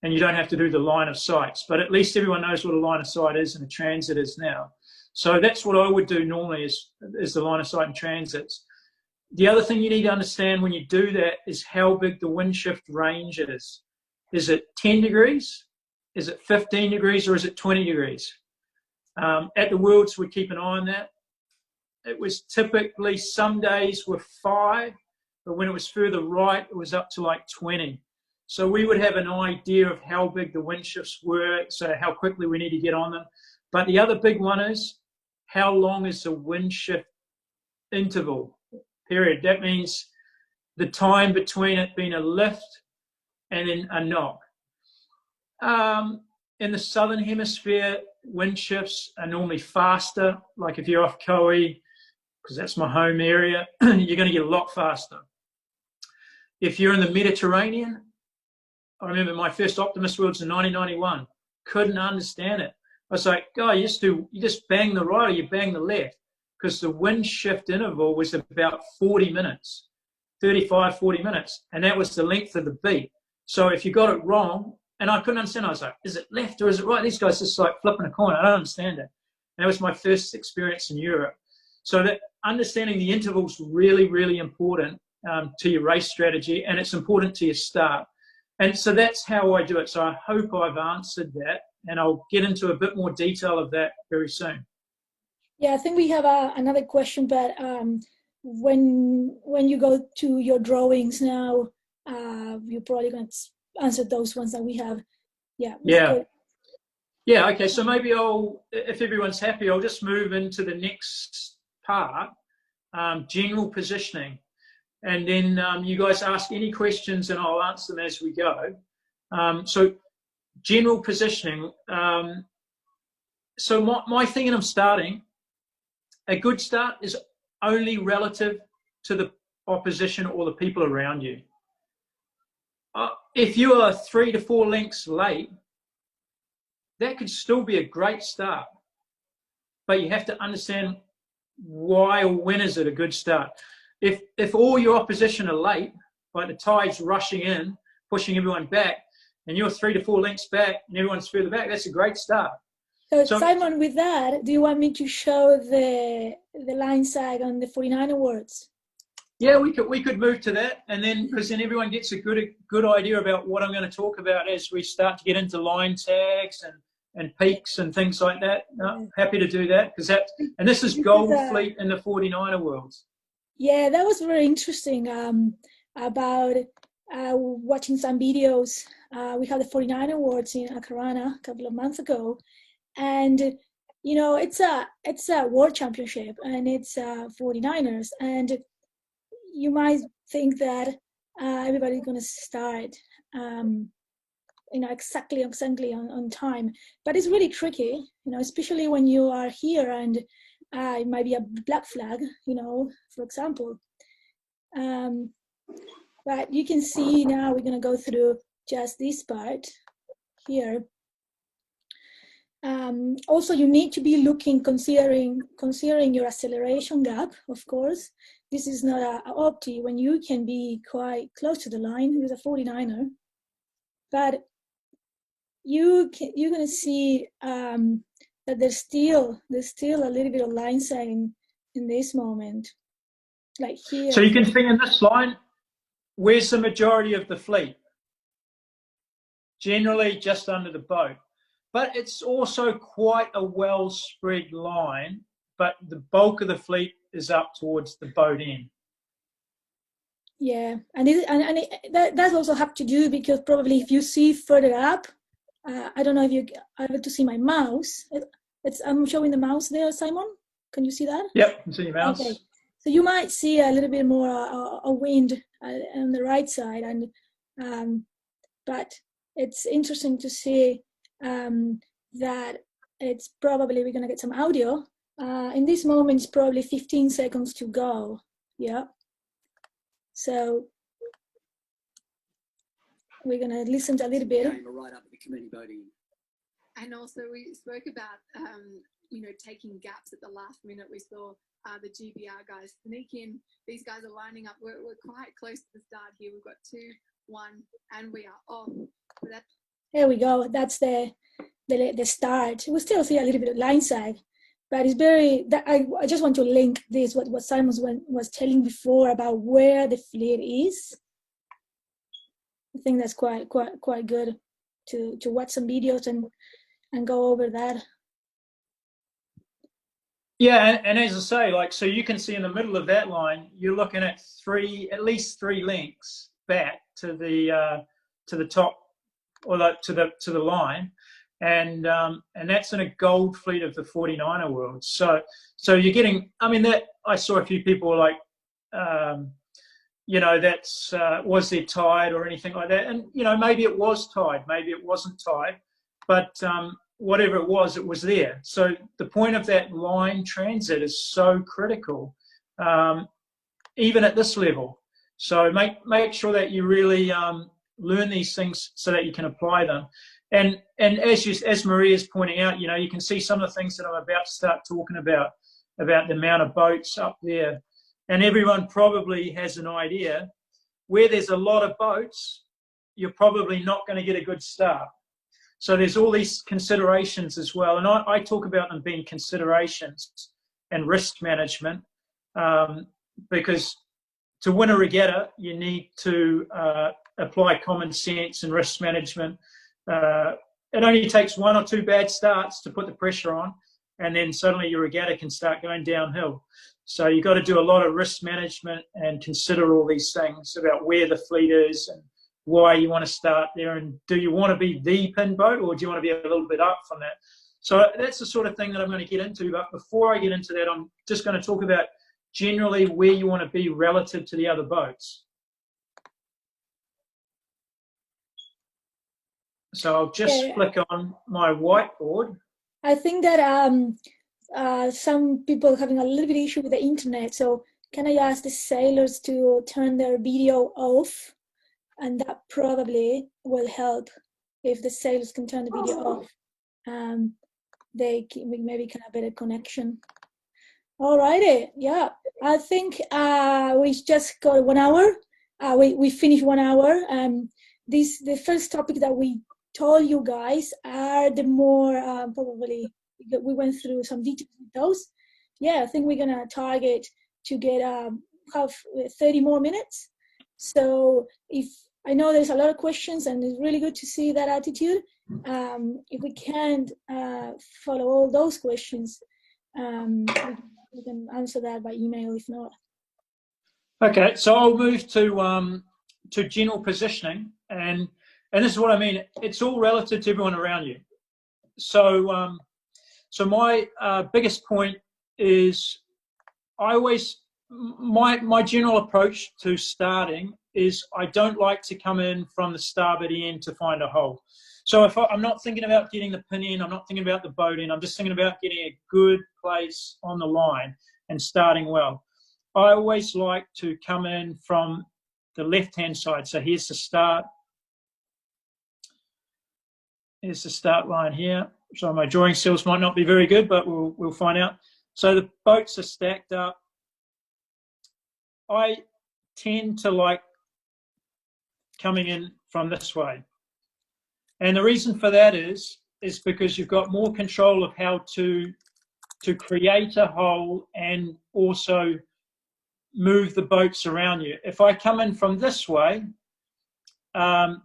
and you don't have to do the line of sights. But at least everyone knows what a line of sight is and a transit is now. So that's what I would do normally is the line of sight and transits. The other thing you need to understand when you do that is how big the wind shift range is. Is it 10 degrees? Is it 15 degrees or is it 20 degrees? At the Worlds, we keep an eye on that. It was typically some days were 5, but when it was further right, it was up to like 20. So we would have an idea of how big the wind shifts were, so how quickly we need to get on them. But the other big one is how long is the wind shift interval, period. That means the time between it being a lift and then a knock. In the southern hemisphere, wind shifts are normally faster. Like if you're off Kauai, because that's my home area, you're going to get a lot faster. If you're in the Mediterranean, I remember my first Optimus Worlds in 1991, couldn't understand it. I was like, God, you just bang the right or you bang the left, because the wind shift interval was about 40 minutes, 35, 40 minutes, and that was the length of the beat. So if you got it wrong, and I couldn't understand, I was like, is it left or is it right? These guys just like flipping a coin. I don't understand it. And that was my first experience in Europe. So that understanding the intervals really, really important to your race strategy, and it's important to your start. And so that's how I do it. So I hope I've answered that, and I'll get into a bit more detail of that very soon. Yeah, I think we have another question, but when you go to your drawings now, you're probably going to answer those ones that we have. Yeah, okay, so maybe if everyone's happy, I'll just move into the next part, general positioning. And then you guys ask any questions and I'll answer them as we go. So general positioning. So my thing, and I'm starting, a good start is only relative to the opposition or the people around you. If you are 3 to 4 lengths late, that could still be a great start. But you have to understand why or when is it a good start. If all your opposition are late, like the tide's rushing in, pushing everyone back, and you're 3 to 4 lengths back and everyone's further back, that's a great start. So Simon, with that, do you want me to show the line sag on the 49 awards? Yeah, we could move to that, and then because then everyone gets a good idea about what I'm going to talk about as we start to get into line tags and peaks and things like that. No, happy to do that, because and this is Gold Fleet in the 49er Worlds. Yeah, that was very interesting about watching some videos. We had the 49 Awards in Akarana a couple of months ago, and you know, it's a world championship, and it's 49ers, and you might think that everybody's going to start, you know, exactly on time, but it's really tricky, you know, especially when you are here and it might be a black flag, you know, for example. But you can see now we're going to go through just this part here. Also, you need to be looking, considering your acceleration gap, of course. This is not an opti when you can be quite close to the line with a 49er. But you're going to see that there's still a little bit of line sagging in this moment, like here. So you can see in this line, where's the majority of the fleet? Generally just under the boat. But it's also quite a well spread line, but the bulk of the fleet is up towards the boat end. Yeah, and that also have to do because probably if you see further up, I don't know if you are able to see my mouse. I'm showing the mouse there, Simon. Can you see that? Yep, I can see your mouse. Okay. So you might see a little bit more a wind on the right side, and but it's interesting to see that it's probably we're gonna get some audio. In this moment, it's probably 15 seconds to go. Yeah. So we're gonna listen to a little bit. Right up at the committee voting. And also we spoke about, you know, taking gaps at the last minute. We saw the GBR guys sneak in. These guys are lining up. We're quite close to the start here. We've got 2, 1, and we are off. So there we go. That's the start. We still see a little bit of line sag, but it's very. I just want to link this what Simon was telling before about where the fleet is. I think that's quite good to watch some videos and go over that. Yeah, and as I say, like, so you can see in the middle of that line, you're looking at at least three lengths back to the top, or to the line, and that's in a gold fleet of the 49er world. So you're getting. I mean, that I saw a few people like, you know, that's was there tide or anything like that, and you know, maybe it was tide, maybe it wasn't tide, but whatever it was there. So the point of that line transit is so critical, even at this level. So make sure that you really learn these things so that you can apply them. And as Maria's pointing out, you know, you can see some of the things that I'm about to start talking about the amount of boats up there. And everyone probably has an idea where there's a lot of boats, you're probably not going to get a good start. So there's all these considerations as well. And I talk about them being considerations and risk management, because to win a regatta, you need to apply common sense and risk management. It only takes 1 or 2 bad starts to put the pressure on, and then suddenly your regatta can start going downhill. So you've got to do a lot of risk management and consider all these things about where the fleet is and why you want to start there, and do you want to be the pin boat, or do you want to be a little bit up from that? So that's the sort of thing that I'm going to get into. But before I get into that, I'm just going to talk about generally where you want to be relative to the other boats. So I'll just flick on my whiteboard. I think that some people are having a little bit issue with the internet. So can I ask the sailors to turn their video off? And that probably will help if the sailors can turn the video off. We maybe can have better connection. All righty, yeah. I think we just got 1 hour. We finished 1 hour. The first topic that we told you guys are the more probably we went through some details with those. Yeah, I think we're gonna target to get have 30 more minutes. So if I know there's a lot of questions and it's really good to see that attitude. If we can't follow all those questions, we can answer that by email if not. Okay, so I'll move to to general positioning, and this is what I mean. It's all relative to everyone around you. So so my biggest point is my general approach to starting is I don't like to come in from the starboard end to find a hole. So if I'm not thinking about getting the pin in, I'm not thinking about the boat in, I'm just thinking about getting a good place on the line and starting well. I always like to come in from the left-hand side. So here's the start. Here's the start line here. So my drawing skills might not be very good, but we'll find out. So the boats are stacked up. I tend to like coming in from this way. And the reason for that is because you've got more control of how to create a hole and also move the boats around you. If I come in from this way,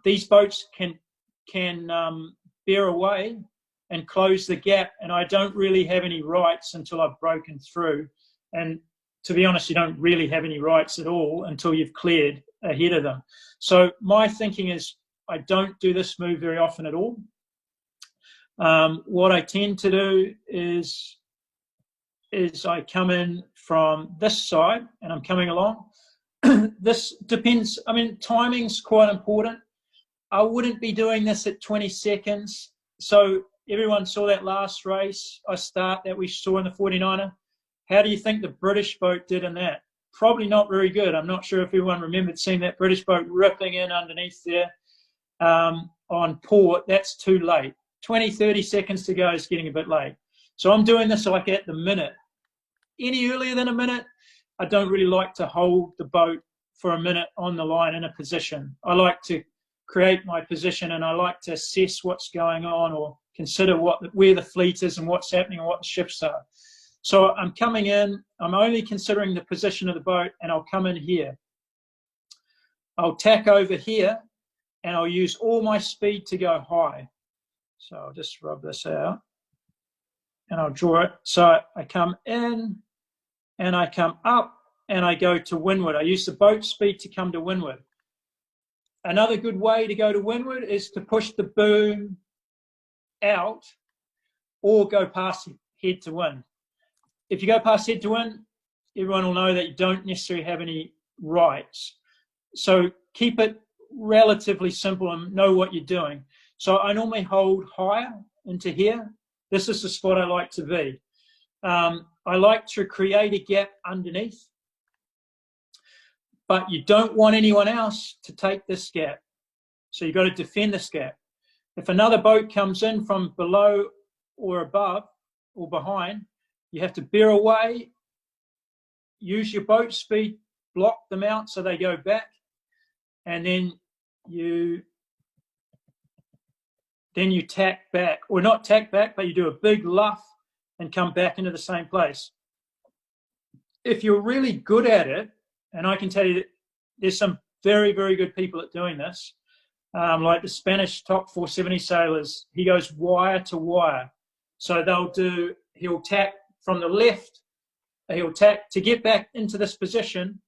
these boats can bear away and close the gap, and I don't really have any rights until I've broken through. And to be honest, you don't really have any rights at all until you've cleared ahead of them. So my thinking is I don't do this move very often at all. What I tend to do is I come in from this side and I'm coming along. This depends. I mean, timing's quite important. I wouldn't be doing this at 20 seconds. So everyone saw that last race that we saw in the 49er. How do you think the British boat did in that? Probably not very good. I'm not sure if everyone remembered seeing that British boat ripping in underneath there on port. That's too late. 20, 30 seconds to go is getting a bit late. So I'm doing this like at the minute. Any earlier than a minute, I don't really like to hold the boat for a minute on the line in a position. I like to create my position and I like to assess what's going on or consider where the fleet is and what's happening and what the shifts are. So I'm coming in, I'm only considering the position of the boat, and I'll come in here. I'll tack over here and I'll use all my speed to go high. So I'll just rub this out and I'll draw it. So I come in and I come up and I go to windward. I use the boat speed to come to windward. Another good way to go to windward is to push the boom out or go past head to wind. If you go past head to wind, everyone will know that you don't necessarily have any rights. So keep it relatively simple and know what you're doing. So I normally hold higher into here. This is the spot I like to be. I like to create a gap underneath, but you don't want anyone else to take this gap. So you've got to defend this gap. If another boat comes in from below or above or behind, you have to bear away, use your boat speed, block them out so they go back, and then you tack back, or not tack back, but you do a big luff and come back into the same place. If you're really good at it, and I can tell you that there's some very, very good people at doing this, like the Spanish top 470 sailors, he goes wire to wire. So he'll tack from the left, he'll tack to get back into this position.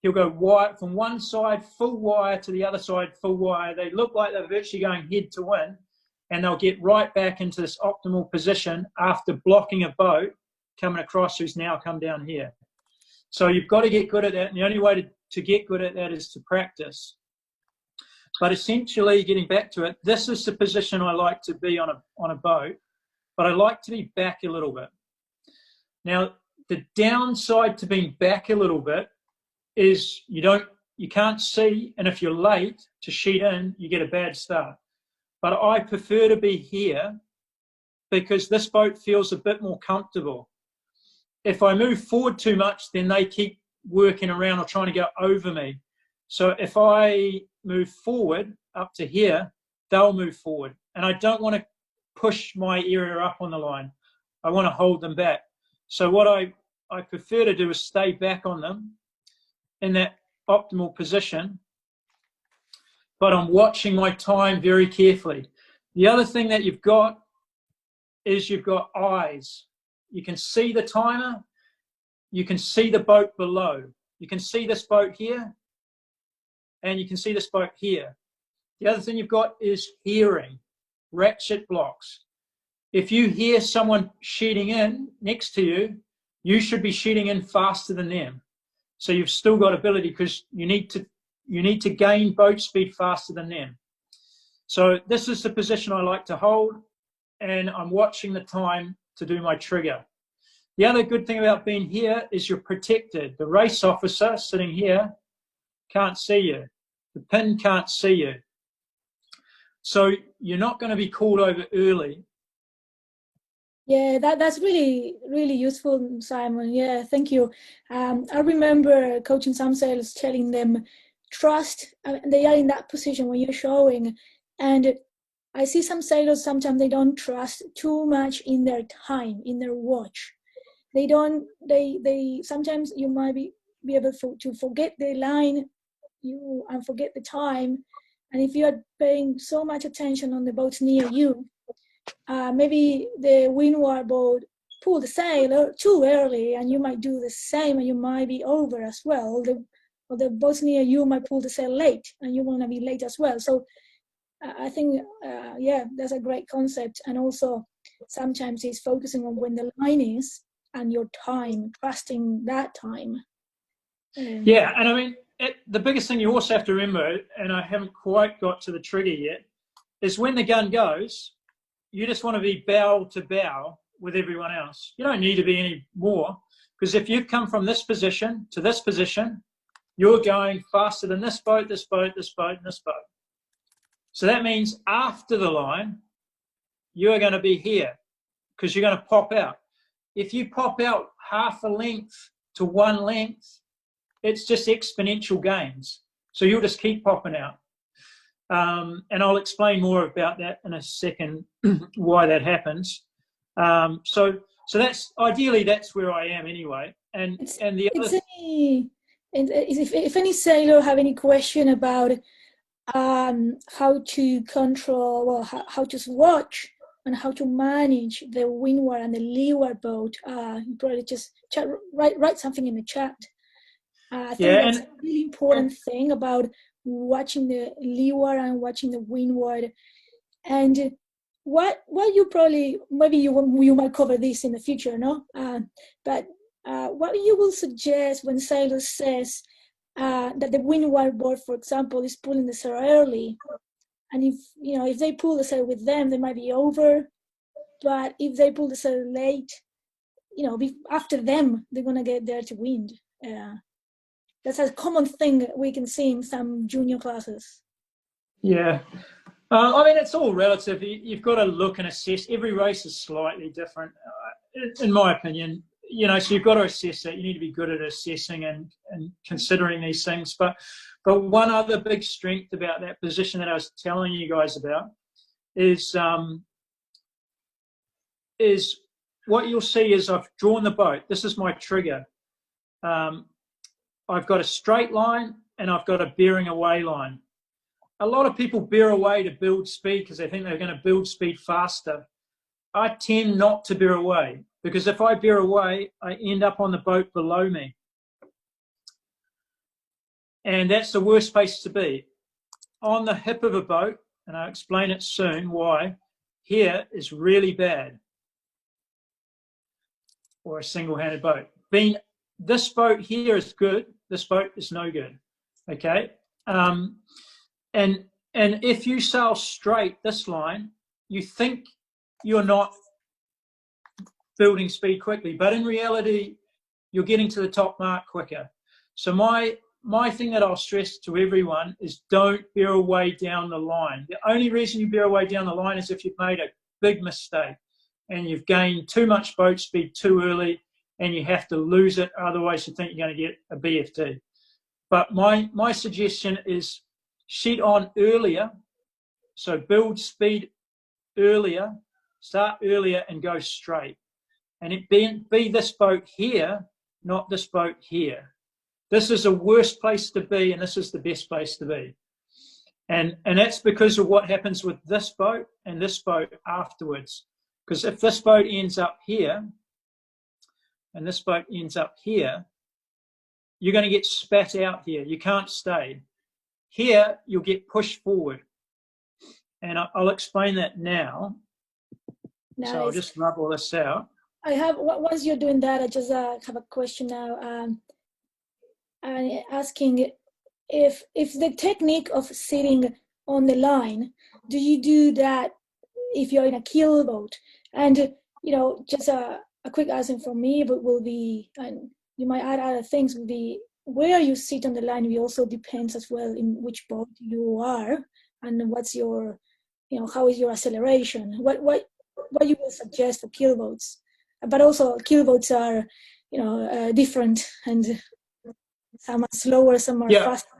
He'll go wire from one side, full wire, to the other side, full wire. They look like they're virtually going head to wind, and they'll get right back into this optimal position after blocking a boat coming across who's now come down here. So you've got to get good at that, and the only way to get good at that is to practice. But essentially, getting back to it, this is the position I like to be on a boat, but I like to be back a little bit. Now, the downside to being back a little bit is you can't see, and if you're late to sheet in, you get a bad start. But I prefer to be here because this boat feels a bit more comfortable. If I move forward too much, then they keep working around or trying to go over me. So if I move forward up to here, they'll move forward. And I don't want to push my area up on the line. I want to hold them back. So what I prefer to do is stay back on them in that optimal position, but I'm watching my time very carefully. The other thing that you've got is you've got eyes. You can see the timer. You can see the boat below. You can see this boat here. and you can see this boat here. The other thing you've got is hearing, ratchet blocks. If you hear someone sheeting in next to you, you should be sheeting in faster than them. So you've still got ability, because you need to gain boat speed faster than them. So this is the position I like to hold, and I'm watching the time to do my trigger. The other good thing about being here is you're protected. The race officer sitting here can't see you. The pin can't see you. So you're not going to be called over early. Yeah, that's really, really useful, Simon. Yeah, thank you. I remember coaching some sailors, telling them, trust. They are in that position when you're showing. And I see some sailors, sometimes they don't trust too much in their time, in their watch. They sometimes you might be able to forget the line and forget the time. And if you are paying so much attention on the boats near you, maybe the windward boat pulled the sail too early, and you might do the same, and you might be over as well. Or the boats near you might pull the sail late, and you want to be late as well. So I think, yeah, that's a great concept. And also sometimes it's focusing on when the line is and your time, trusting that time. Yeah, and I mean, the biggest thing you also have to remember, and I haven't quite got to the trigger yet, is when the gun goes, you just want to be bow to bow with everyone else. You don't need to be any more, because if you've come from this position to this position, you're going faster than this boat, this boat, this boat, and this boat. So that means after the line, you're going to be here, because you're going to pop out. If you pop out half a length to one length, it's just exponential gains. So you'll just keep popping out. And I'll explain more about that in a second, why that happens. So that's ideally, that's where I am anyway. And the other if any sailor have any question about how to control, or how to watch and how to manage the windward and the leeward boat, you probably just write something in the chat. I think that's a really important thing about watching the leeward and watching the windward. And what you probably, maybe you might cover this in the future, no? But what you will suggest when sailor says that the windward board, for example, is pulling the sail early, and if they pull the sail with them, they might be over. But if they pull the sail late, after them, they're gonna get there to wind. That's a common thing we can see in some junior classes. Yeah. I mean, it's all relative. You've got to look and assess. Every race is slightly different, in my opinion. So you've got to assess that. You need to be good at assessing and considering these things. But one other big strength about that position that I was telling you guys about is what you'll see is I've drawn the boat. This is my trigger. I've got a straight line and I've got a bearing away line. A lot of people bear away to build speed because they think they're going to build speed faster. I tend not to bear away, because if I bear away, I end up on the boat below me. And that's the worst place to be. On the hip of a boat, and I'll explain it soon why, here is really bad. Or a single-handed boat. This boat here is good, this boat is no good, okay? And if you sail straight this line, you think you're not building speed quickly, but in reality, you're getting to the top mark quicker. So my thing that I'll stress to everyone is don't bear away down the line. The only reason you bear away down the line is if you've made a big mistake and you've gained too much boat speed too early, and you have to lose it, otherwise you think you're going to get a BFD. But my suggestion is sheet on earlier, so build speed earlier, start earlier and go straight. And it be this boat here, not this boat here. This is the worst place to be, and this is the best place to be. And that's because of what happens with this boat and this boat afterwards. Because if this boat ends up here, and this boat ends up here, you're going to get spat out here. You can't stay. Here, you'll get pushed forward. And I'll explain that now. Nice. So I'll just rub all this out. I have, once you're doing that, I just have a question now. I'm asking if the technique of sitting on the line, do you do that if you're in a keel boat? And, just a quick answer from me, but will be, and you might add other things, will be where you sit on the line. It also depends as well in which boat you are and what's your, how is your acceleration? What you will suggest for keel boats? But also keel boats are, different, and some are slower, some are faster.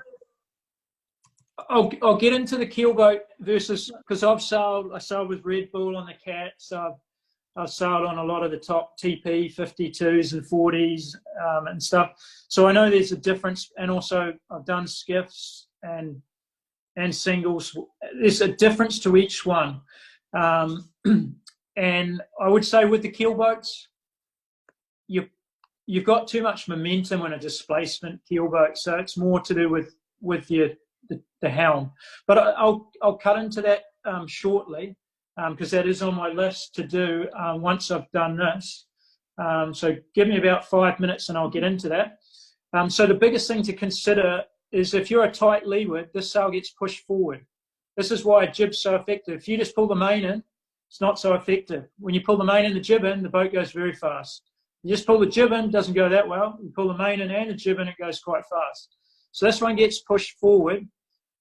I'll get into the keelboat versus, because I sailed with Red Bull on the Cat, so I've sailed on a lot of the top TP 52s and 40s and stuff. So I know there's a difference, and also I've done skiffs and singles. There's a difference to each one. And I would say with the keelboats, you've got too much momentum in a displacement keelboat, so it's more to do with the helm. But I'll cut into that shortly, because that is on my list to do once I've done this. So give me about 5 minutes and I'll get into that. So the biggest thing to consider is if you're a tight leeward, this sail gets pushed forward. This is why a jib's so effective. If you just pull the main in, it's not so effective. When you pull the main and the jib in, the boat goes very fast. You just pull the jib in, doesn't go that well. You pull the main in and the jib in, it goes quite fast. So this one gets pushed forward,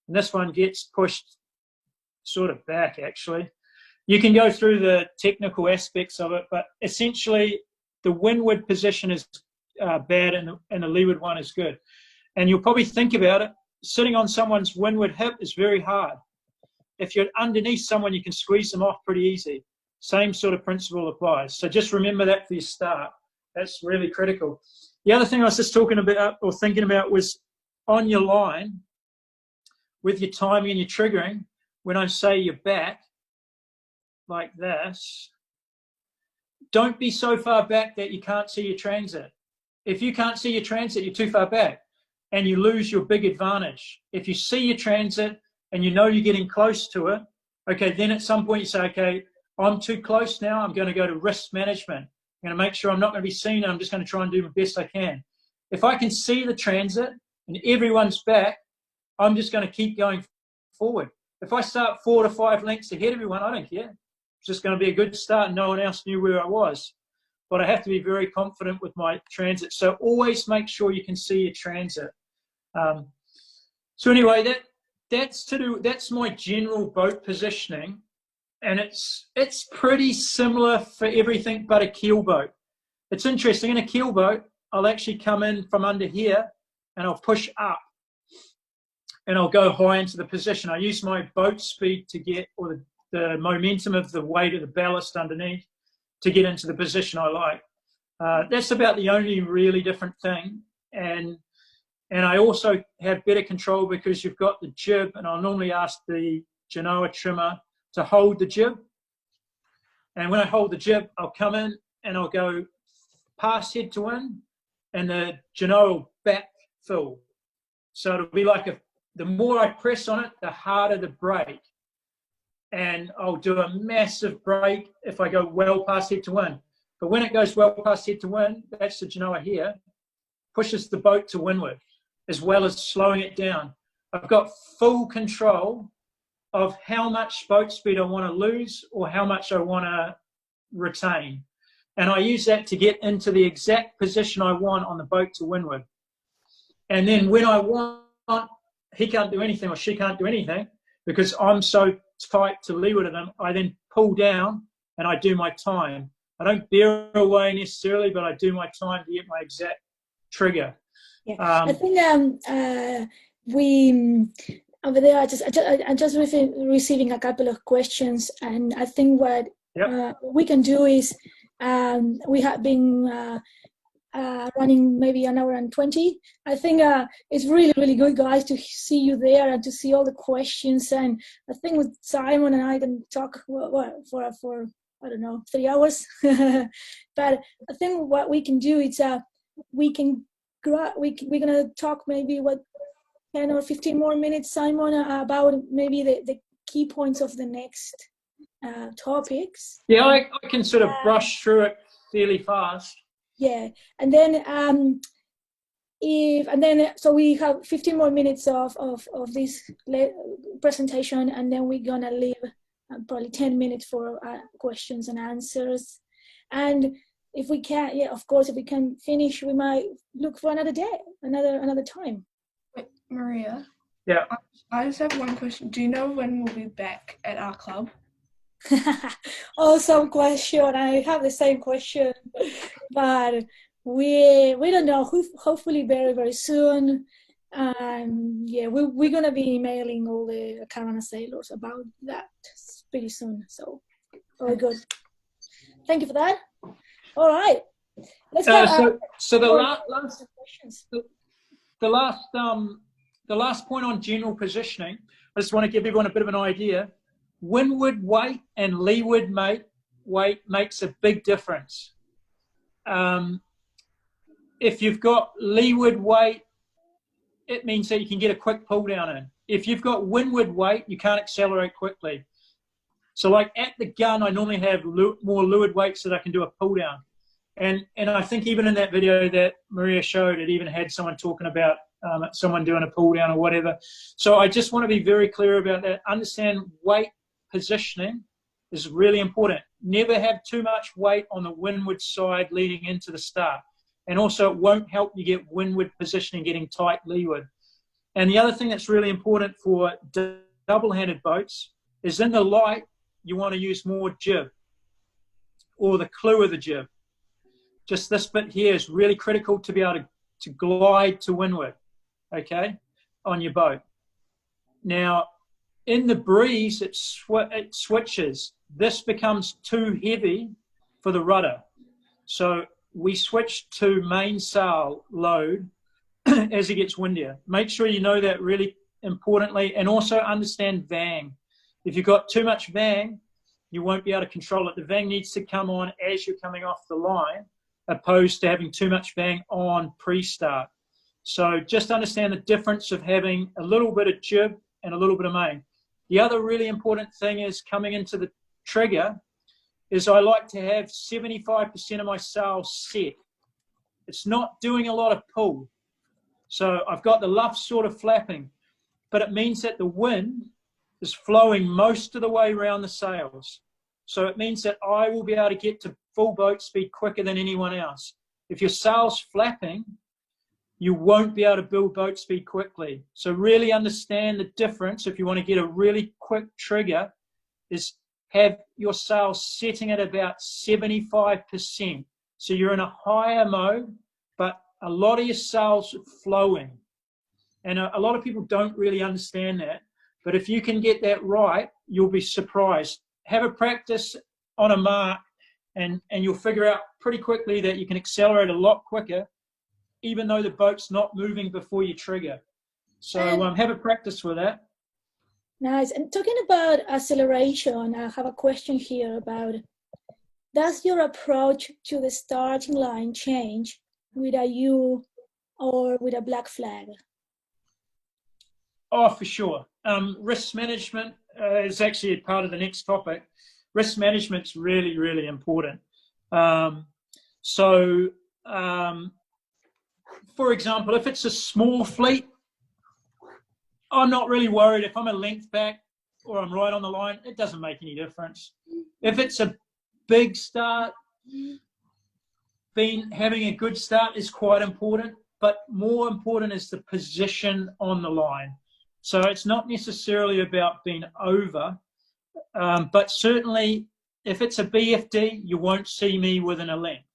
and this one gets pushed sort of back, actually. You can go through the technical aspects of it, but essentially the windward position is bad and the leeward one is good. And you'll probably think about it, sitting on someone's windward hip is very hard. If you're underneath someone, you can squeeze them off pretty easy. Same sort of principle applies. So just remember that for your start. That's really critical. The other thing I was just talking about or thinking about was on your line, with your timing and your triggering, when I say you're back, like this, don't be so far back that you can't see your transit. If you can't see your transit, you're too far back and you lose your big advantage. If you see your transit and you know you're getting close to it, okay, then at some point you say, okay, I'm too close now, I'm going to go to risk management. I'm going to make sure I'm not going to be seen, I'm just going to try and do the best I can. If I can see the transit and everyone's back, I'm just going to keep going forward. If I start 4 to 5 lengths ahead of everyone, I don't care. It's just going to be a good start and no one else knew where I was. But I have to be very confident with my transit. So always make sure you can see your transit. So anyway, that's my general boat positioning, and it's pretty similar for everything but a keel boat. It's interesting, in a keel boat, I'll actually come in from under here and I'll push up and I'll go high into the position. I use my boat speed to get, or the momentum of the weight of the ballast underneath to get into the position I like. That's about the only really different thing. And I also have better control because you've got the jib, and I'll normally ask the Genoa trimmer to hold the jib. And when I hold the jib, I'll come in and I'll go past head to wind, and the Genoa will backfill. So it'll be like the more I press on it, the harder the brake. And I'll do a massive brake if I go well past head to wind. But when it goes well past head to wind, that's the Genoa here, pushes the boat to windward, as well as slowing it down. I've got full control of how much boat speed I want to lose or how much I want to retain. And I use that to get into the exact position I want on the boat to windward. And then when I want, he can't do anything or she can't do anything because I'm so tight to leeward of them, I then pull down and I do my time. I don't bear away necessarily, but I do my time to get my exact trigger. Yeah, I think we over there. I'm just receiving a couple of questions, and I think what we can do is we have been running maybe an hour and 20. I think it's really, really good, guys, to see you there and to see all the questions. And I think with Simon and I can talk for I don't know, 3 hours. But I think what we can do is we're gonna talk maybe what 10 or 15 more minutes, Simon, about maybe the key points of the next topics. Yeah, I can sort of brush through it fairly fast. Yeah, and then so we have 15 more minutes of this presentation, and then we're gonna leave probably 10 minutes for questions and answers. And if we can, yeah, of course, if we can finish, we might look for another day, another time. Wait, Maria. Yeah. I just have one question. Do you know when we'll be back at our club? Awesome question. I have the same question, but we don't know. Hopefully very, very soon. Yeah, we're gonna be emailing all the Kawana sailors about that pretty soon. So very good. Thank you for that. All right. Let's go. So the last point on general positioning, I just want to give everyone a bit of an idea. Windward weight and leeward weight makes a big difference. If you've got leeward weight, it means that you can get a quick pull down in. If you've got windward weight, you can't accelerate quickly. So like at the gun, I normally have more leeward weight so that I can do a pull down. And I think even in that video that Maria showed, it even had someone talking about someone doing a pull down or whatever. So I just want to be very clear about that. Understand weight positioning is really important. Never have too much weight on the windward side leading into the start. And also it won't help you get windward positioning getting tight leeward. And the other thing that's really important for double-handed boats is in the light, you want to use more jib or the clew of the jib. Just this bit here is really critical to be able to glide to windward, okay, on your boat. Now, in the breeze, it switches. This becomes too heavy for the rudder. So we switch to mainsail load as it gets windier. Make sure you know that really importantly, and also understand vang. If you've got too much vang, you won't be able to control it. The vang needs to come on as you're coming off the line, opposed to having too much vang on pre-start. So just understand the difference of having a little bit of jib and a little bit of main. The other really important thing is coming into the trigger is I like to have 75% of my sail set. It's not doing a lot of pull. So I've got the luff sort of flapping, but it means that the wind is flowing most of the way around the sails. So it means that I will be able to get to full boat speed quicker than anyone else. If your sail's flapping, you won't be able to build boat speed quickly. So really understand the difference if you want to get a really quick trigger is have your sails setting at about 75%. So you're in a higher mode, but a lot of your sails are flowing. And a lot of people don't really understand that. But if you can get that right, you'll be surprised. Have a practice on a mark and you'll figure out pretty quickly that you can accelerate a lot quicker, even though the boat's not moving before you trigger. So have a practice with that. Nice. And talking about acceleration, I have a question here about, does your approach to the starting line change with a U or with a black flag? Oh, for sure. Risk management is actually a part of the next topic. Risk management's really, really important. For example, if it's a small fleet, I'm not really worried. If I'm a length back or I'm right on the line, it doesn't make any difference. If it's a big start, having a good start is quite important, but more important is the position on the line. So it's not necessarily about being over, but certainly if it's a BFD, you won't see me within a length.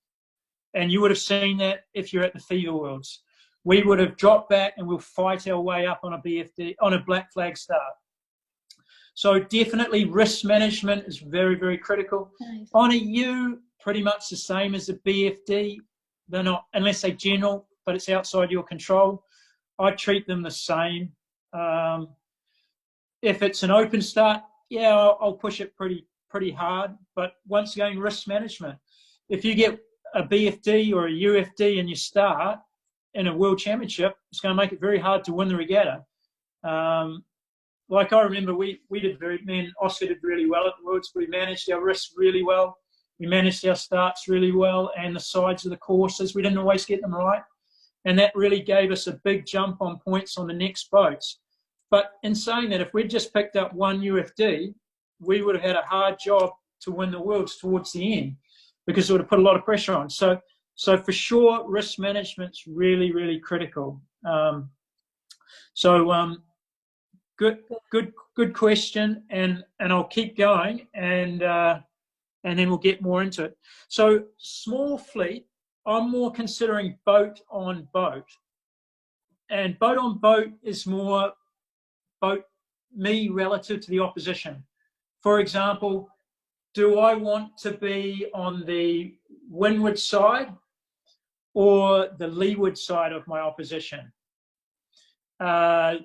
And you would have seen that if you're at the Fever Worlds. We would have dropped back and we'll fight our way up on a BFD, on a black flag start. So definitely risk management is very, very critical. Nice. On a U, pretty much the same as a BFD. They're not, unless they're general, but it's outside your control. I treat them the same. If it's an open start, yeah, I'll push it pretty hard. But once again, risk management. If you get a BFD or a UFD and you start in a world championship, it's going to make it very hard to win the regatta. Like I remember me and Oscar did really well at the Worlds. We managed our risks really well. We managed our starts really well, and the sides of the courses. We didn't always get them right. And that really gave us a big jump on points on the next boats. But in saying that, if we'd just picked up one UFD, we would have had a hard job to win the Worlds towards the end, because it would have put a lot of pressure on. So for sure, risk management's really, really critical. Good question, and I'll keep going, and then we'll get more into it. So small fleet, I'm more considering boat on boat, and boat on boat is more boat me relative to the opposition. For example, do I want to be on the windward side or the leeward side of my opposition? I'm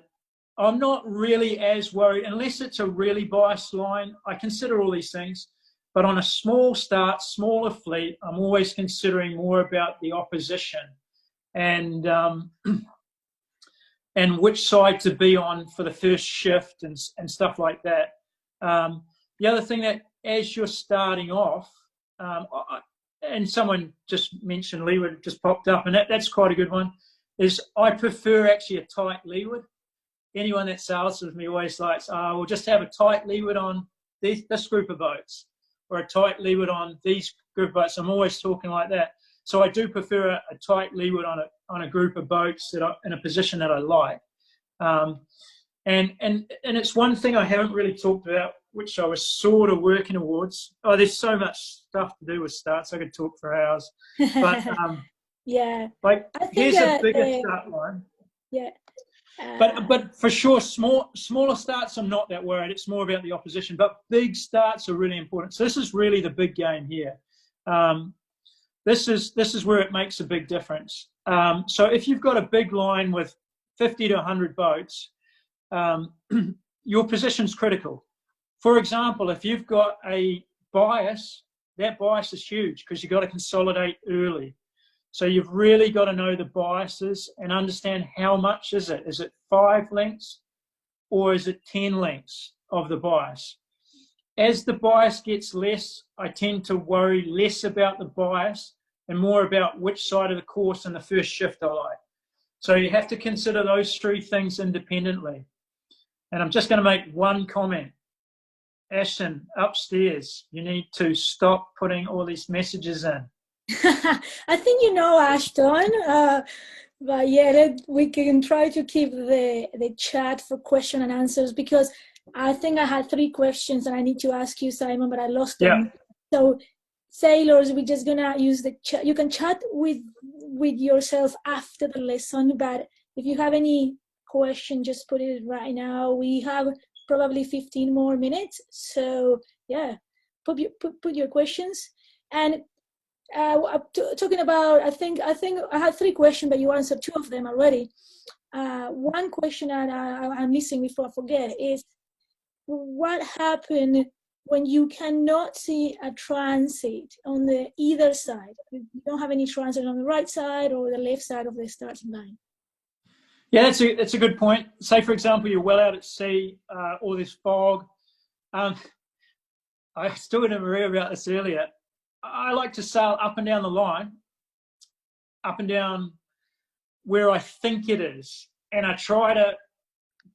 not really as worried, unless it's a really biased line. I consider all these things, but on a small start, smaller fleet, I'm always considering more about the opposition and which side to be on for the first shift and stuff like that. The other thing that, as you're starting off, and someone just mentioned leeward, just popped up, and that's quite a good one, is I prefer actually a tight leeward. Anyone that sails with me always likes, we'll just have a tight leeward on this group of boats, or a tight leeward on these group of boats. I'm always talking like that. So I do prefer a tight leeward on a group of boats that are in a position that I like. And it's one thing I haven't really talked about, which I was sort of working towards. Oh, there's so much stuff to do with starts. I could talk for hours. But yeah, like here's a bigger start line. Yeah. But for sure, smaller starts, I'm not that worried. It's more about the opposition. But big starts are really important. So this is really the big game here. This is where it makes a big difference. So if you've got a big line with 50 to 100 boats, your position's critical. For example, if you've got a bias, that bias is huge because you've got to consolidate early. So you've really got to know the biases and understand how much is it. Is it 5 lengths or is it 10 lengths of the bias? As the bias gets less, I tend to worry less about the bias and more about which side of the course and the first shift I like. So you have to consider those 3 things independently. And I'm just going to make one comment. Ashton, upstairs, you need to stop putting all these messages in. I think you know, Ashton, but yeah, we can try to keep the chat for question and answers, because I think I had 3 questions and I need to ask you, Simon, but I lost them. So sailors, we're just gonna use the chat. You can chat with yourself after the lesson, but if you have any question, just put it right now. We have probably 15 more minutes, so yeah, put your questions. And talking about, I think I had 3 questions, but you answered 2 of them already. One question that I'm missing before I forget is, what happened when you cannot see a transit on the either side? You don't have any transit on the right side or the left side of the starting line. Yeah, it's a good point. Say, for example, you're well out at sea, or there's fog. I was talking to Maria about this earlier. I like to sail up and down the line, up and down where I think it is. And I try to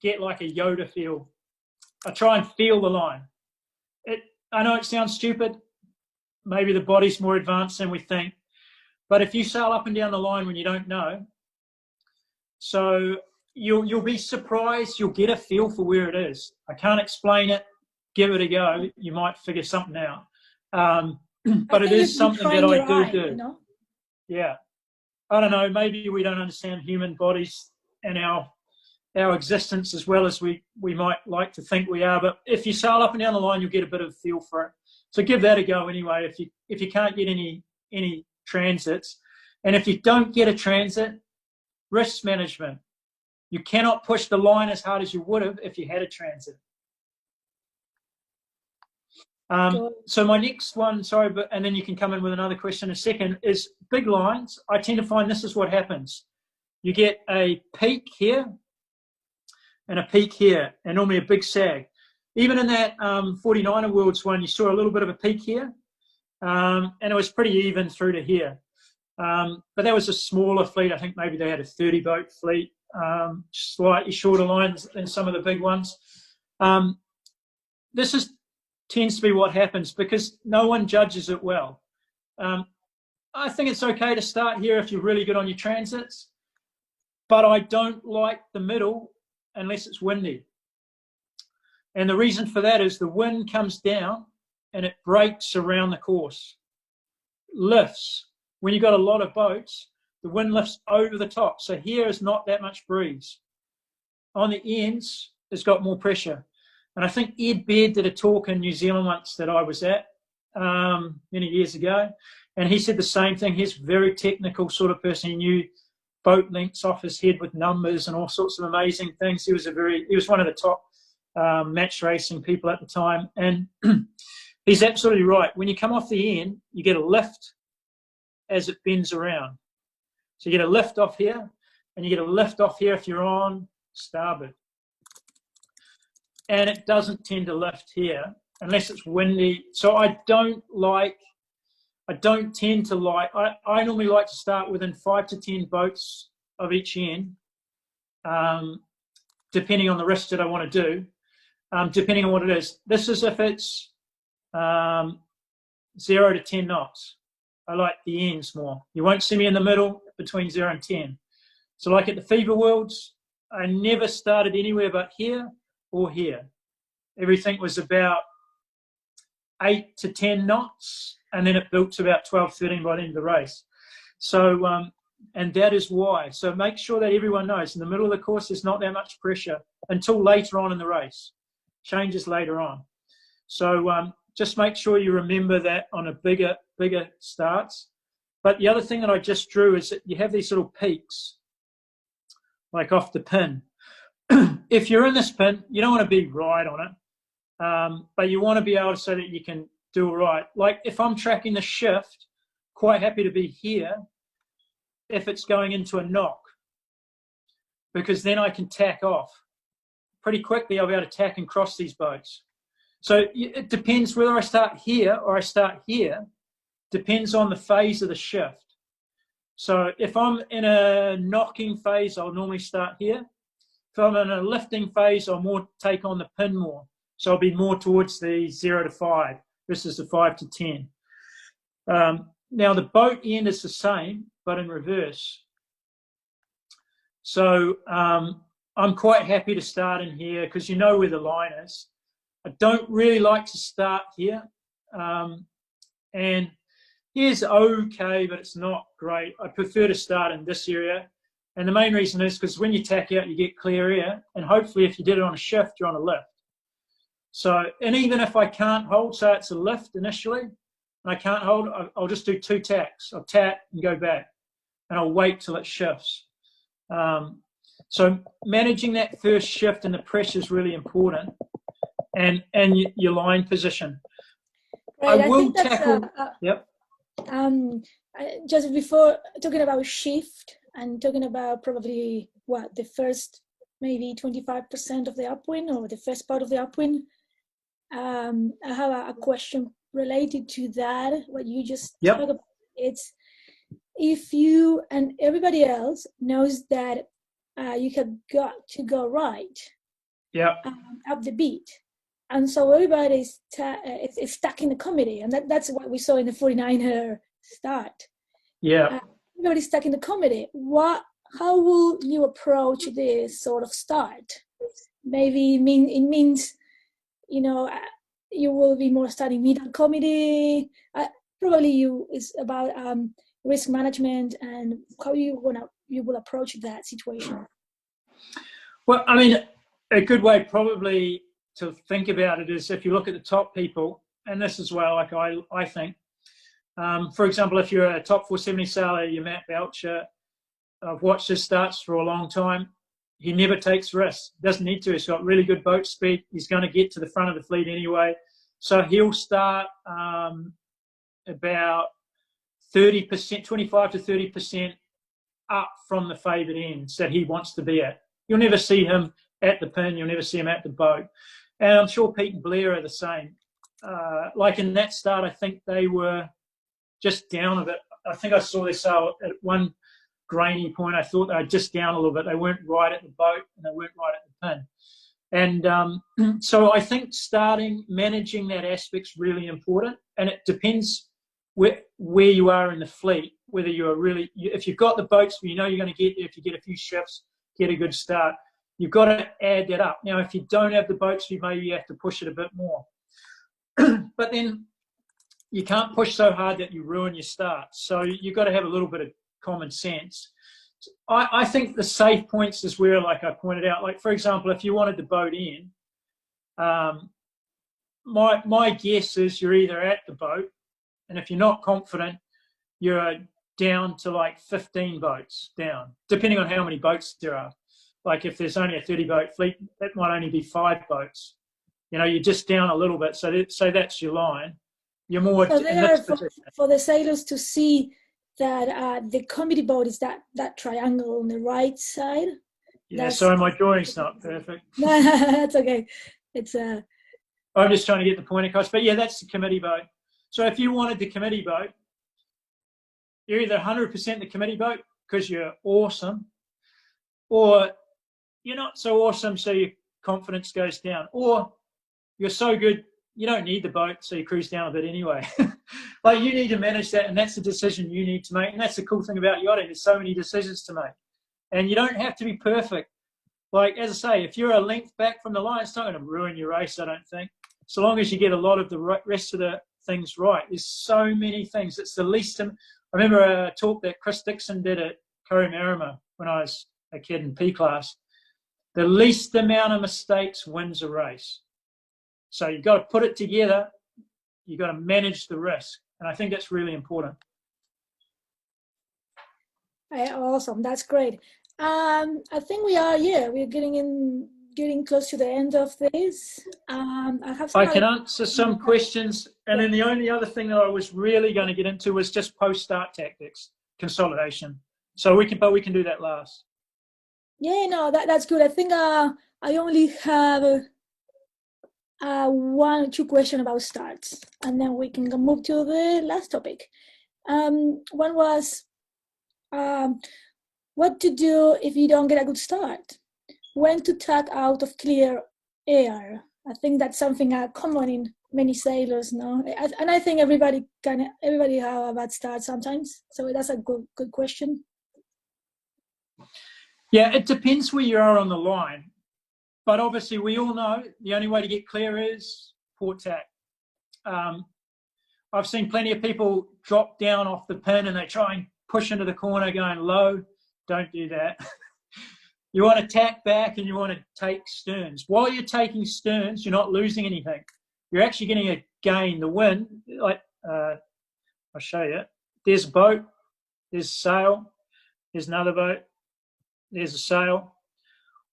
get like a Yoda feel. I try and feel the line. I know it sounds stupid. Maybe the body's more advanced than we think. But if you sail up and down the line when you don't know, so you'll be surprised. You'll get a feel for where it is. I can't explain it. Give it a go. You might figure something out. But it is something that I do. You know? Yeah. I don't know. Maybe we don't understand human bodies and our existence as well as we might like to think we are. But if you sail up and down the line, you'll get a bit of a feel for it. So give that a go anyway. If you can't get any transits, and if you don't get a transit, risk management. You cannot push the line as hard as you would have if you had a transit. So my next one, and then you can come in with another question in a second, is big lines. I tend to find this is what happens. You get a peak here, and a peak here, and normally a big sag. Even in that 49er Worlds one, you saw a little bit of a peak here, and it was pretty even through to here. But that was a smaller fleet. I think maybe they had a 30-boat fleet, slightly shorter lines than some of the big ones. This tends to be what happens because no one judges it well. I think it's okay to start here if you're really good on your transits, but I don't like the middle unless it's windy. And the reason for that is the wind comes down and it breaks around the course, lifts. When you've got a lot of boats, the wind lifts over the top. So here is not that much breeze. On the ends, it's got more pressure. And I think Ed Baird did a talk in New Zealand once that I was at many years ago. And he said the same thing. He's a very technical sort of person. He knew boat lengths off his head with numbers and all sorts of amazing things. He was one of the top match racing people at the time. And he's absolutely right. When you come off the end, you get a lift as it bends around. So you get a lift off here, and you get a lift off here if you're on starboard. And it doesn't tend to lift here unless it's windy. So I normally like to start within 5 to 10 boats of each end, depending on the risk that I want to do, depending on what it is. This is if it's 0 to 10 knots. I like the ends more. You won't see me in the middle between 0 and 10. So like at the FIBA Worlds, I never started anywhere but here or here. Everything was about 8 to 10 knots, and then it built to about 12, 13 by the end of the race. So, and that is why. So make sure that everyone knows in the middle of the course, there's not that much pressure until later on in the race. Changes later on. So just make sure you remember that on a bigger starts. But the other thing that I just drew is that you have these little peaks, like off the pin. If you're in this pin, you don't want to be right on it, but you want to be able to so that you can do it right. Like if I'm tracking the shift, quite happy to be here if it's going into a knock, because then I can tack off. Pretty quickly I'll be able to tack and cross these boats. So it depends whether I start here or I start here, depends on the phase of the shift. So if I'm in a knocking phase, I'll normally start here. If I'm in a lifting phase, I'll more take on the pin more. So I'll be more towards the 0 to 5 versus the 5 to 10. Now the boat end is the same, but in reverse. So I'm quite happy to start in here because you know where the line is. I don't really like to start here. And here's okay, but it's not great. I prefer to start in this area. And the main reason is because when you tack out, you get clear air. And hopefully if you did it on a shift, you're on a lift. So, and even if I can't hold, so it's a lift initially, and I can't hold, I'll just do 2 tacks. I'll tack and go back, and I'll wait till it shifts. So managing that first shift and the pressure is really important, and your line position. Right, I will tackle. Yep. Just before talking about shift and talking about probably the first maybe 25% of the upwind or the first part of the upwind. I have a question related to that. What you just talked about. It's if you and everybody else knows that you have got to go right. Up the beat. And so everybody is stuck in the committee, and that's what we saw in the 49er start. Everybody's stuck in the committee. How will you approach this sort of start? Maybe it means, you will be more starting middle committee. Probably it's about risk management and how you will approach that situation. Well, I mean, a good way probably to think about it is if you look at the top people, and this as well, like I think, for example, if you're a top 470 sailor, you're Matt Belcher. I've watched his starts for a long time. He never takes risks. Doesn't need to. He's got really good boat speed. He's going to get to the front of the fleet anyway. So he'll start about 30%, 25 to 30% up from the favoured ends that he wants to be at. You'll never see him at the pin. You'll never see them at the boat. And I'm sure Pete and Blair are the same. Like in that start, I think they were just down a bit. I think I saw their sail at one grainy point. I thought they were just down a little bit. They weren't right at the boat and they weren't right at the pin. And so I think managing that aspect's really important. And it depends where you are in the fleet, whether you're really, if you've got the boats, you know you're going to get there, if you get a few shifts, get a good start, you've got to add that up. Now, if you don't have the boats, you maybe have to push it a bit more. But then you can't push so hard that you ruin your start. So you've got to have a little bit of common sense. I think the safe points is where, like I pointed out, like, for example, if you wanted the boat in, my guess is you're either at the boat, and if you're not confident, you're down to like 15 boats down, depending on how many boats there are. Like if there's only a 30-boat fleet, that might only be 5 boats. You know, you're just down a little bit. So that's your line. You're more. So there for the sailors to see that the committee boat is that triangle on the right side. Yeah. Sorry, my drawing's not perfect. No, that's okay. It's I'm just trying to get the point across. But yeah, that's the committee boat. So if you wanted the committee boat, you're either 100% the committee boat because you're awesome, or you're not so awesome, so your confidence goes down, or you're so good you don't need the boat, so you cruise down a bit anyway. Like, you need to manage that, and that's the decision you need to make. And that's the cool thing about yachting. There's so many decisions to make, and you don't have to be perfect. Like, as I say, if you're a length back from the line, it's not going to ruin your race, I don't think. So long as you get a lot of the rest of the things right. There's so many things. It's the least. I remember a talk that Chris Dixon did at Koremarama when I was a kid in P class. The least amount of mistakes wins a race. So you've got to put it together. You've got to manage the risk. And I think that's really important. Awesome. That's great. I think we're getting close to the end of this. I can answer some questions. And then the only other thing that I was really going to get into was just post-start tactics, consolidation. So we can do that last. Yeah, no, that's good. I think I only have one or two questions about starts, and then we can move to the last topic. One was what to do if you don't get a good start, when to tack out of clear air. I think that's something common in many sailors, no? And I think everybody have a bad start sometimes, so that's a good question. Yeah, it depends where you are on the line. But obviously, we all know the only way to get clear is port tack. I've seen plenty of people drop down off the pin and they try and push into the corner going low. Don't do that. You want to tack back and you want to take sterns. While you're taking sterns, you're not losing anything. You're actually getting a gain. The wind, like I'll show you. There's a boat. There's a sail. There's another boat. There's a sail.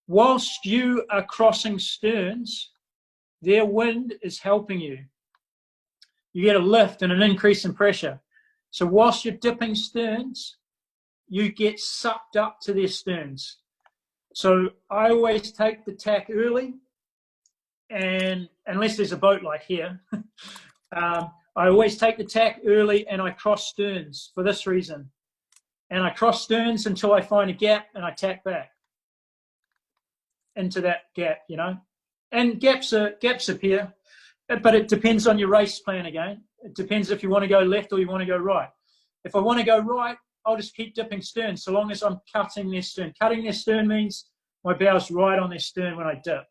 Whilst you are crossing sterns, their wind is helping you. You get a lift and an increase in pressure. So whilst you're dipping sterns, you get sucked up to their sterns. So I always take the tack early, and unless there's a boat like here, I always take the tack early and I cross sterns for this reason. And I cross sterns until I find a gap and I tack back into that gap, you know. And gaps appear, but it depends on your race plan again. It depends if you want to go left or you want to go right. If I want to go right, I'll just keep dipping stern so long as I'm cutting their stern. Cutting their stern means my bow's right on their stern when I dip.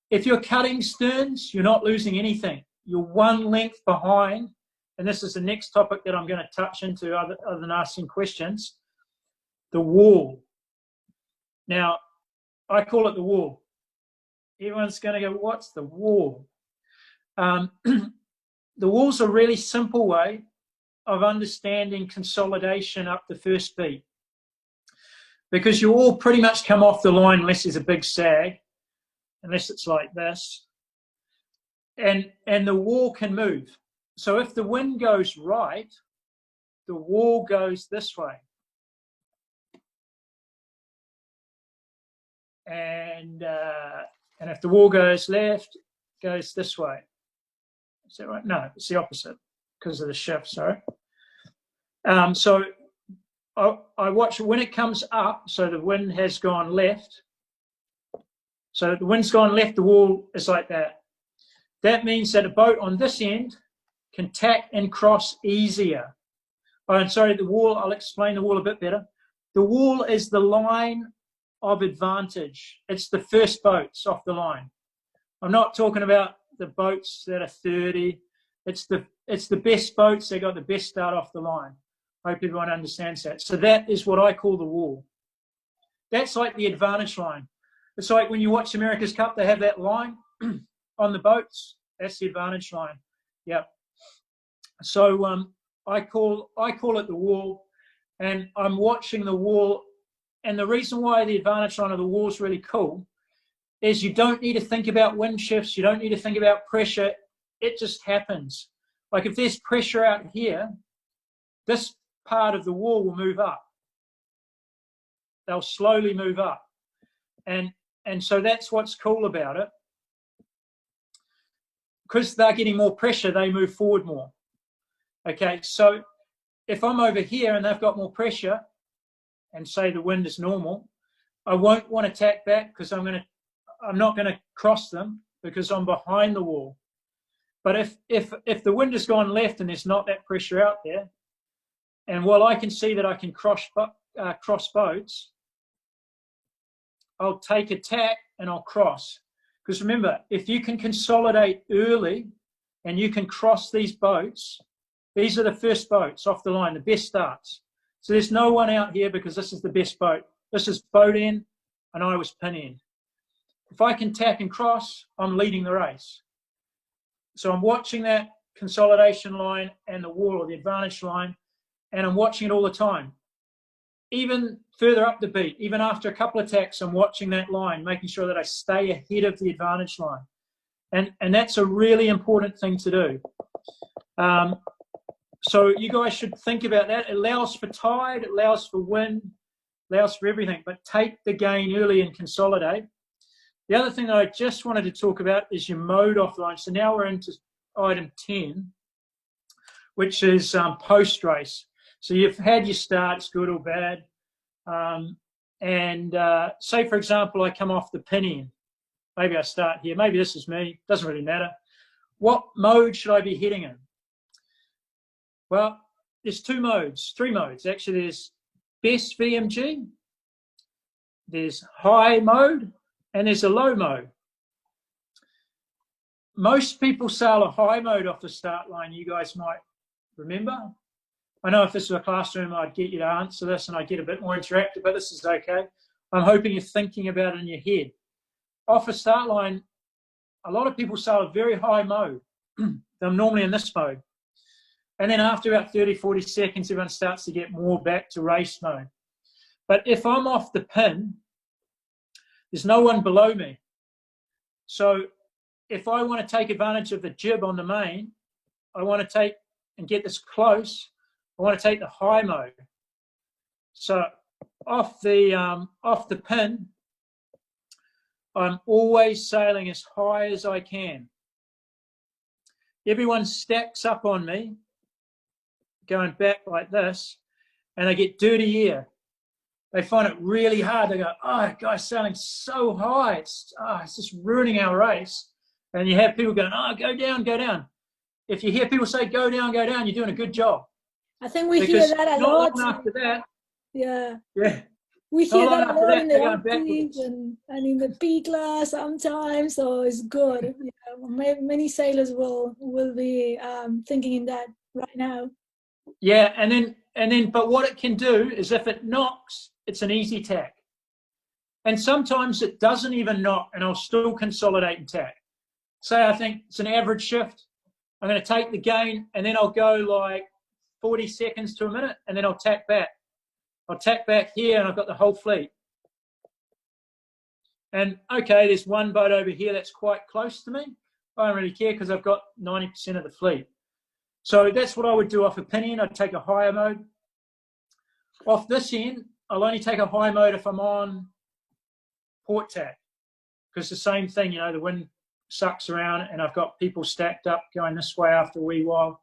If you're cutting sterns, you're not losing anything. You're one length behind, and this is the next topic that I'm going to touch into other than asking questions, the wall. Now, I call it the wall. Everyone's going to go, what's the wall? The wall's a really simple way of understanding consolidation up the first beat, because you all pretty much come off the line unless there's a big sag, unless it's like this, and the wall can move. So if the wind goes right, the wall goes this way. and if the wall goes left, it goes this way. Is that right? No, it's the opposite because of the shift, sorry. So I watch when it comes up, so the wind has gone left. So the wind's gone left, the wall is like that. That means that a boat on this end can tack and cross easier. Oh, and sorry, the wall, I'll explain the wall a bit better. The wall is the line of advantage. It's the first boats off the line. I'm not talking about the boats that are 30. It's the best boats that got the best start off the line. I hope everyone understands that. So that is what I call the wall. That's like the advantage line. It's like when you watch America's Cup, they have that line on the boats. That's the advantage line. Yeah. So I call it the wall, and I'm watching the wall. And the reason why the advantage line of the wall is really cool is you don't need to think about wind shifts. You don't need to think about pressure. It just happens. Like if there's pressure out here, this part of the wall will move up. They'll slowly move up. And so that's what's cool about it. Because they're getting more pressure, they move forward more. Okay, so if I'm over here and they've got more pressure, and say the wind is normal, I won't want to tack back because I'm not going to cross them because I'm behind the wall. But if the wind has gone left and there's not that pressure out there, and while I can see that I can cross boats, I'll take a tack and I'll cross. Because remember, if you can consolidate early and you can cross these boats, these are the first boats off the line, the best starts. So there's no one out here because this is the best boat. This is boat end and I was pin end. If I can tack and cross, I'm leading the race. So I'm watching that consolidation line and the wall or the advantage line, and I'm watching it all the time. Even further up the beat, even after a couple of tacks, I'm watching that line, making sure that I stay ahead of the advantage line. And that's a really important thing to do. So you guys should think about that. It allows for tide, it allows for wind, allows for everything, but take the gain early and consolidate. The other thing that I just wanted to talk about is your mode offline. So now we're into item 10, which is post-race. So you've had your starts, good or bad. Say, for example, I come off the pin end. Maybe I start here. Maybe this is me. Doesn't really matter. What mode should I be heading in? Well, there's three modes. Actually, there's best VMG, there's high mode, and there's a low mode. Most people sail a high mode off the start line, you guys might remember. I know if this was a classroom, I'd get you to answer this and I'd get a bit more interactive, but this is okay. I'm hoping you're thinking about it in your head. Off a start line, a lot of people sail a very high mode. They're normally in this mode. And then after about 30, 40 seconds, everyone starts to get more back to race mode. But if I'm off the pin, there's no one below me. So if I want to take advantage of the jib on the main, I want to take and get this close, I want to take the high mode. So off the pin, I'm always sailing as high as I can. Everyone stacks up on me, going back like this, and they get dirty air. They find it really hard. They go, oh, guy's sailing so high. It's just ruining our race. And you have people going, oh, go down, go down. If you hear people say, go down, you're doing a good job. I think we hear that a lot. After that, yeah. We hear that a lot in the active and in the P class sometimes, so it's good. Yeah, many sailors will be thinking in that right now. Yeah, and then, but what it can do is if it knocks, it's an easy tack. And sometimes it doesn't even knock, and I'll still consolidate and tack. Say I think it's an average shift. I'm going to take the gain, and then I'll go like 40 seconds to a minute, and then I'll tack back. I'll tack back here, and I've got the whole fleet. And okay, there's one boat over here that's quite close to me. I don't really care because I've got 90% of the fleet. So that's what I would do off a pin end. I'd take a higher mode. Off this end, I'll only take a high mode if I'm on port tack, because the same thing, you know, the wind sucks around and I've got people stacked up going this way after a wee while.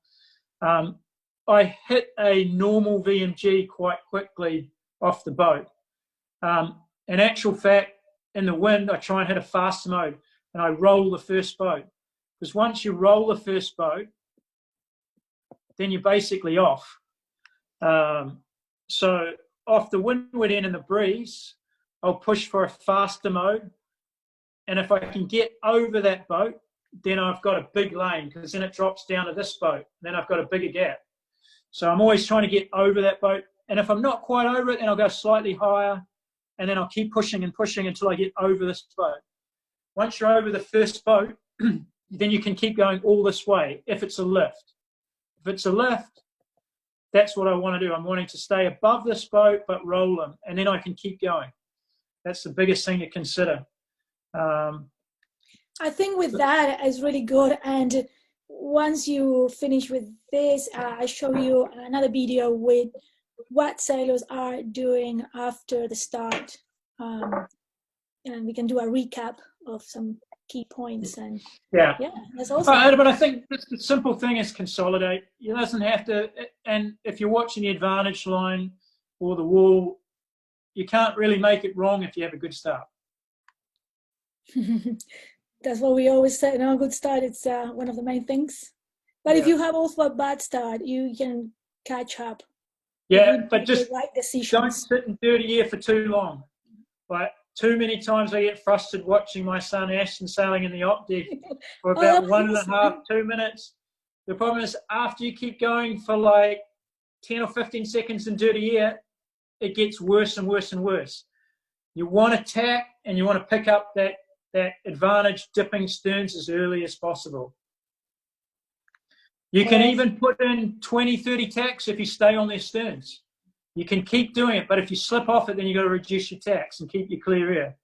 I hit a normal VMG quite quickly off the boat. In actual fact, in the wind, I try and hit a faster mode and I roll the first boat. Because once you roll the first boat, then you're basically off. So off the windward end and the breeze, I'll push for a faster mode. And if I can get over that boat, then I've got a big lane, because then it drops down to this boat. Then I've got a bigger gap. So I'm always trying to get over that boat. And if I'm not quite over it, then I'll go slightly higher. And then I'll keep pushing and pushing until I get over this boat. Once you're over the first boat, then you can keep going all this way if it's a lift. If it's a lift, that's what I want to do. I'm wanting to stay above this boat but roll them, and then I can keep going. That's the biggest thing to consider. I think with that is really good. And once you finish with this, I show you another video with what sailors are doing after the start. And we can do a recap of some key points. And yeah, that's awesome. But I think the simple thing is consolidate. You doesn't have to, and if you're watching the advantage line or the wall, you can't really make it wrong if you have a good start. That's what we always say. A good start, it's one of the main things. But if you have also a bad start, you can catch up. Yeah, but just right don't sit in dirty air for too long. Like, too many times I get frustrated watching my son Ashton sailing in the op deck for about 1.5, 2 minutes. The problem is, after you keep going for like 10 or 15 seconds in dirty air, it gets worse and worse and worse. You want to tack and you want to pick up that advantage dipping sterns as early as possible. You can even put in 20, 30 tacks if you stay on their sterns. You can keep doing it, but if you slip off it, then you've got to reduce your tacks and keep your clear air.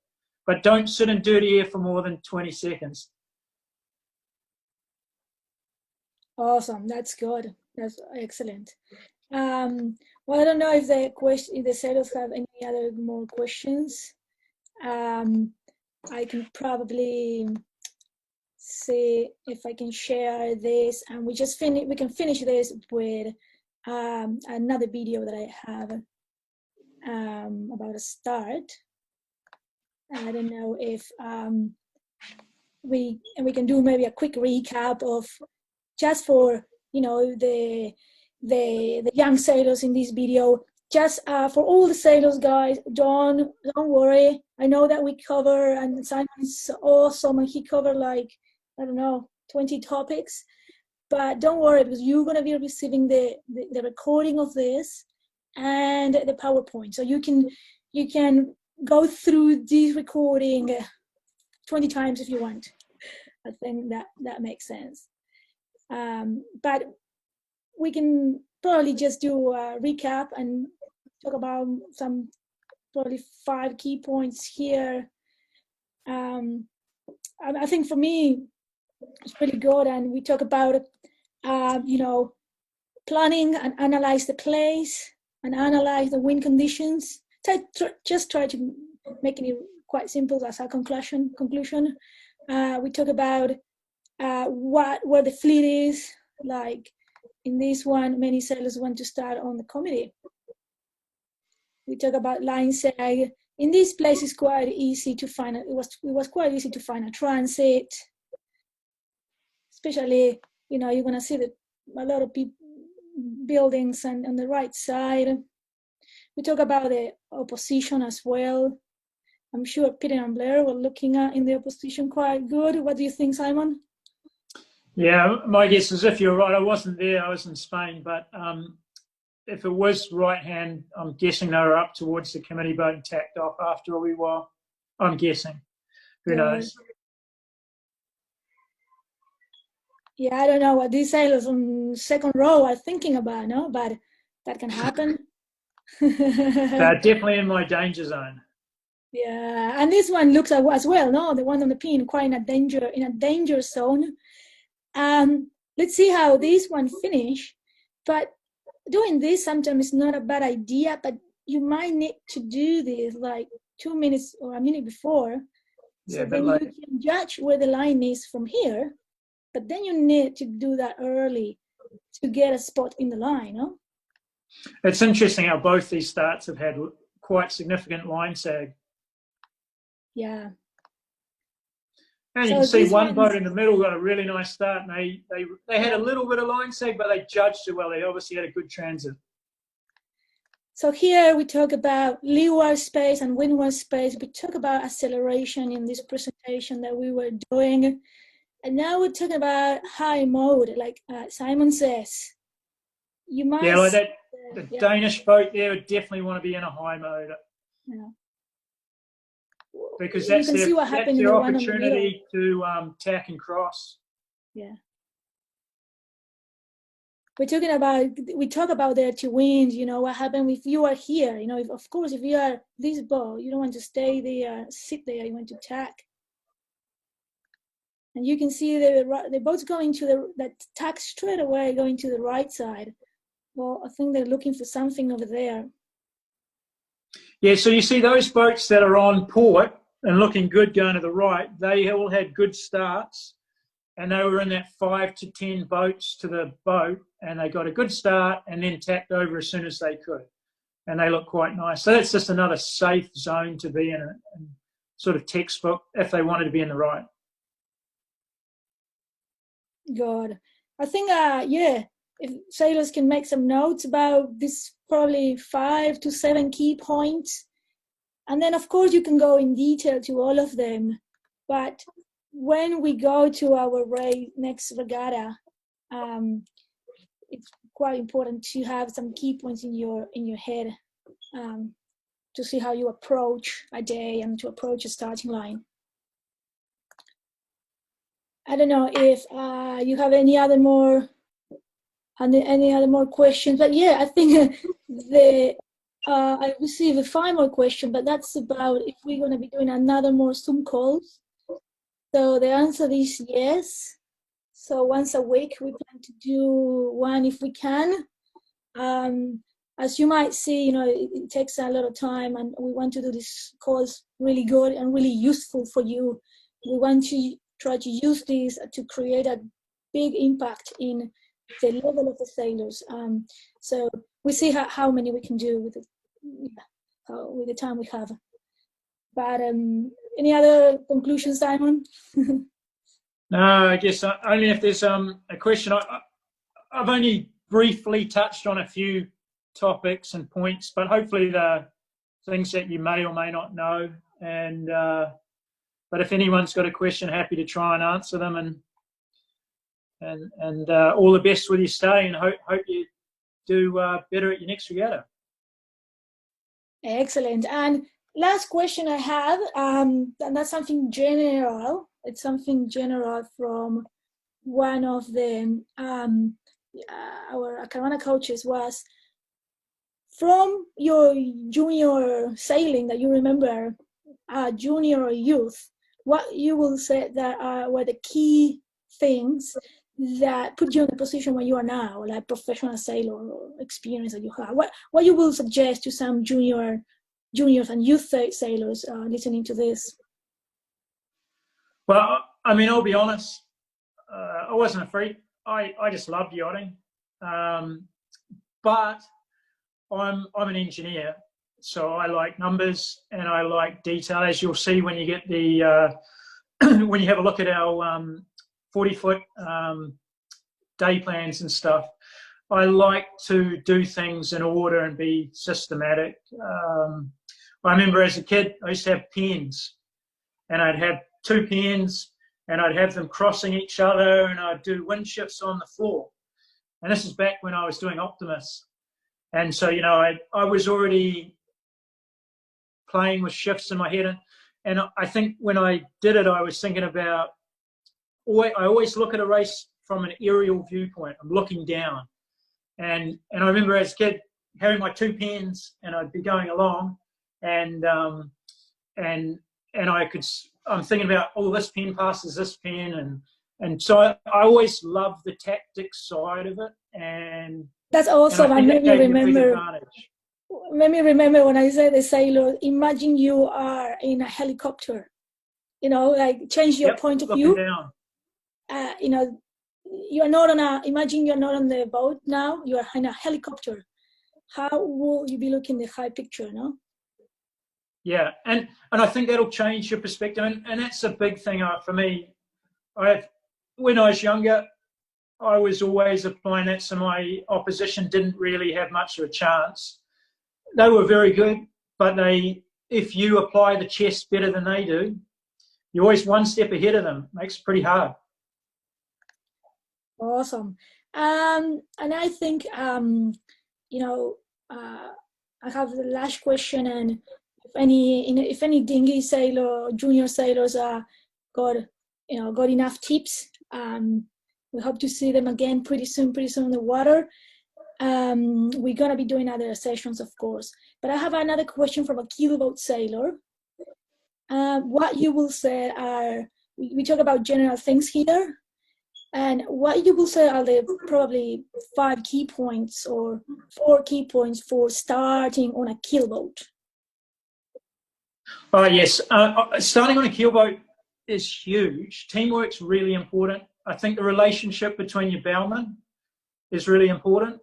But don't sit in dirty air for more than 20 seconds. Awesome, that's good. That's excellent. Well, I don't know if the sailors have any other more questions. I can probably see if I can share this, and we can finish this with another video that I have about a start. I don't know if we can do maybe a quick recap of, just for the young sailors in this video. Just for all the sailors, guys, don't worry. I know that we cover, and Simon's awesome, and he covered like, I don't know, 20 topics. But don't worry, because you're going to be receiving the recording of this and the PowerPoint. So you can go through this recording 20 times if you want. I think that makes sense. But we can probably just do a recap and talk about some probably 5 key points here. I think for me, it's pretty good. And we talk about, planning and analyze the place and analyze the wind conditions. Just try to make it quite simple as a conclusion. We talk about where the fleet is. Like in this one, many sailors want to start on the committee. We talk about line sag. In this place, it's quite easy to find. It was quite easy to find a transit. Especially, you're gonna see that a lot of buildings and on the right side. We talk about the opposition as well. I'm sure Peter and Blair were looking at in the opposition quite good. What do you think, Simon? Yeah, my guess is, if you're right, I wasn't there, I was in Spain, but if it was right hand, I'm guessing they were up towards the committee boat and tacked off after a wee while. I'm guessing. Who knows? Yeah, I don't know what these sailors on second row are thinking about, no? But that can happen. They're definitely in my danger zone. Yeah, and this one looks as well, no? The one on the pin, quite in a danger zone. Let's see how this one finish. But doing this sometimes is not a bad idea, but you might need to do this like 2 minutes or a minute before. Yeah, So a bit then you late. can judge where the line is from here, but then you need to do that early to get a spot in the line, no? It's interesting how both these starts have had quite significant line sag. Yeah. And you So can see these one ones- boat in the middle got a really nice start, and they had a little bit of line sag, but they judged it well. They obviously had a good transit. So here we talk about leeward space and windward space. We talk about acceleration in this presentation that we were doing. And now we're talking about high mode, like Simon says. You might Yeah, like see that. The Danish boat there would definitely want to be in a high mode. Yeah. Because You that's can see what their happened in the one on the opportunity to tack and cross. Yeah. We talk about there to wind, you know, what happened if you are here, you know, if, of course, if you are this boat, you don't want to stay there, sit there, you want to tack. And you can see the boat's going to that tack straight away, going to the right side. Well, I think they're looking for something over there. Yeah, so you see those boats that are on port and looking good going to the right, they all had good starts, and they were in that 5 to 10 boats to the boat, and they got a good start and then tacked over as soon as they could. And they look quite nice. So that's just another safe zone to be in, and sort of textbook if they wanted to be in the right. God, I think, yeah, if sailors can make some notes about this, probably 5 to 7 key points. And then, of course, you can go in detail to all of them. But when we go to our next regatta, it's quite important to have some key points in your head to see how you approach a day and to approach a starting line. I don't know if you have any other more questions, but yeah, I think I received 5 more questions, but that's about if we're going to be doing another more Zoom calls. So the answer is yes. So once a week we plan to do one if we can. As you might see, you know, it takes a lot of time, and we want to do these calls really good and really useful for you. We want to try to use these to create a big impact in the level of the sailors. So we see how many we can do with the time we have. But any other conclusions, Simon? No, I guess only if there's a question. I've only briefly touched on a few topics and points, but hopefully they're things that you may or may not know. And but if anyone's got a question, happy to try and answer them. And all the best with your stay, and hope you do better at your next regatta. Excellent. And last question I have, and that's something general. It's something general from one of the our Caravana coaches was, from your junior sailing that you remember, junior or youth, what you will say that were the key things that put you in the position where you are now, like professional sailor or experience that you have? What you will suggest to some juniors and youth sailors listening to this? Well, I mean, I'll be honest. I wasn't a freak. I just loved yachting, but I'm an engineer, so I like numbers and I like detail. As you'll see when you get the when you have a look at our 40-foot day plans and stuff, I like to do things in order and be systematic. I remember as a kid, I used to have pens, and I'd have 2 pens, and I'd have them crossing each other, and I'd do wind shifts on the floor. And this is back when I was doing Optimus. And so, you know, I was already playing with shifts in my head. And I think when I did it, I was thinking about, I always look at a race from an aerial viewpoint. I'm looking down. And I remember as a kid having my 2 pens, and I'd be going along, and I'm thinking about, oh, this pen passes this pen, and so I always loved the tactics side of it, and that's awesome. and I I think made that me gave me a big remember. advantage. made me remember when I said the sailor, imagine you are in a helicopter, like change your point of looking view. down. You are not imagine you're not on the boat now, you are in a helicopter. How will you be looking the high picture, no? Yeah, and I think that'll change your perspective, and that's a big thing for me. When I was younger, I was always applying that, so my opposition didn't really have much of a chance. They were very good, but if you apply the chess better than they do, you're always one step ahead of them. Makes it pretty hard. Awesome. And I think I have the last question, and if any dinghy sailor, junior sailors got enough tips, we hope to see them again pretty soon in the water. We're gonna be doing other sessions, of course. But I have another question from a keelboat sailor. What you will say we talk about general things here, and what you will say are the probably 5 key points or 4 key points for starting on a keelboat. Oh yes, starting on a keelboat is huge. Teamwork's really important. I think the relationship between your bowmen is really important.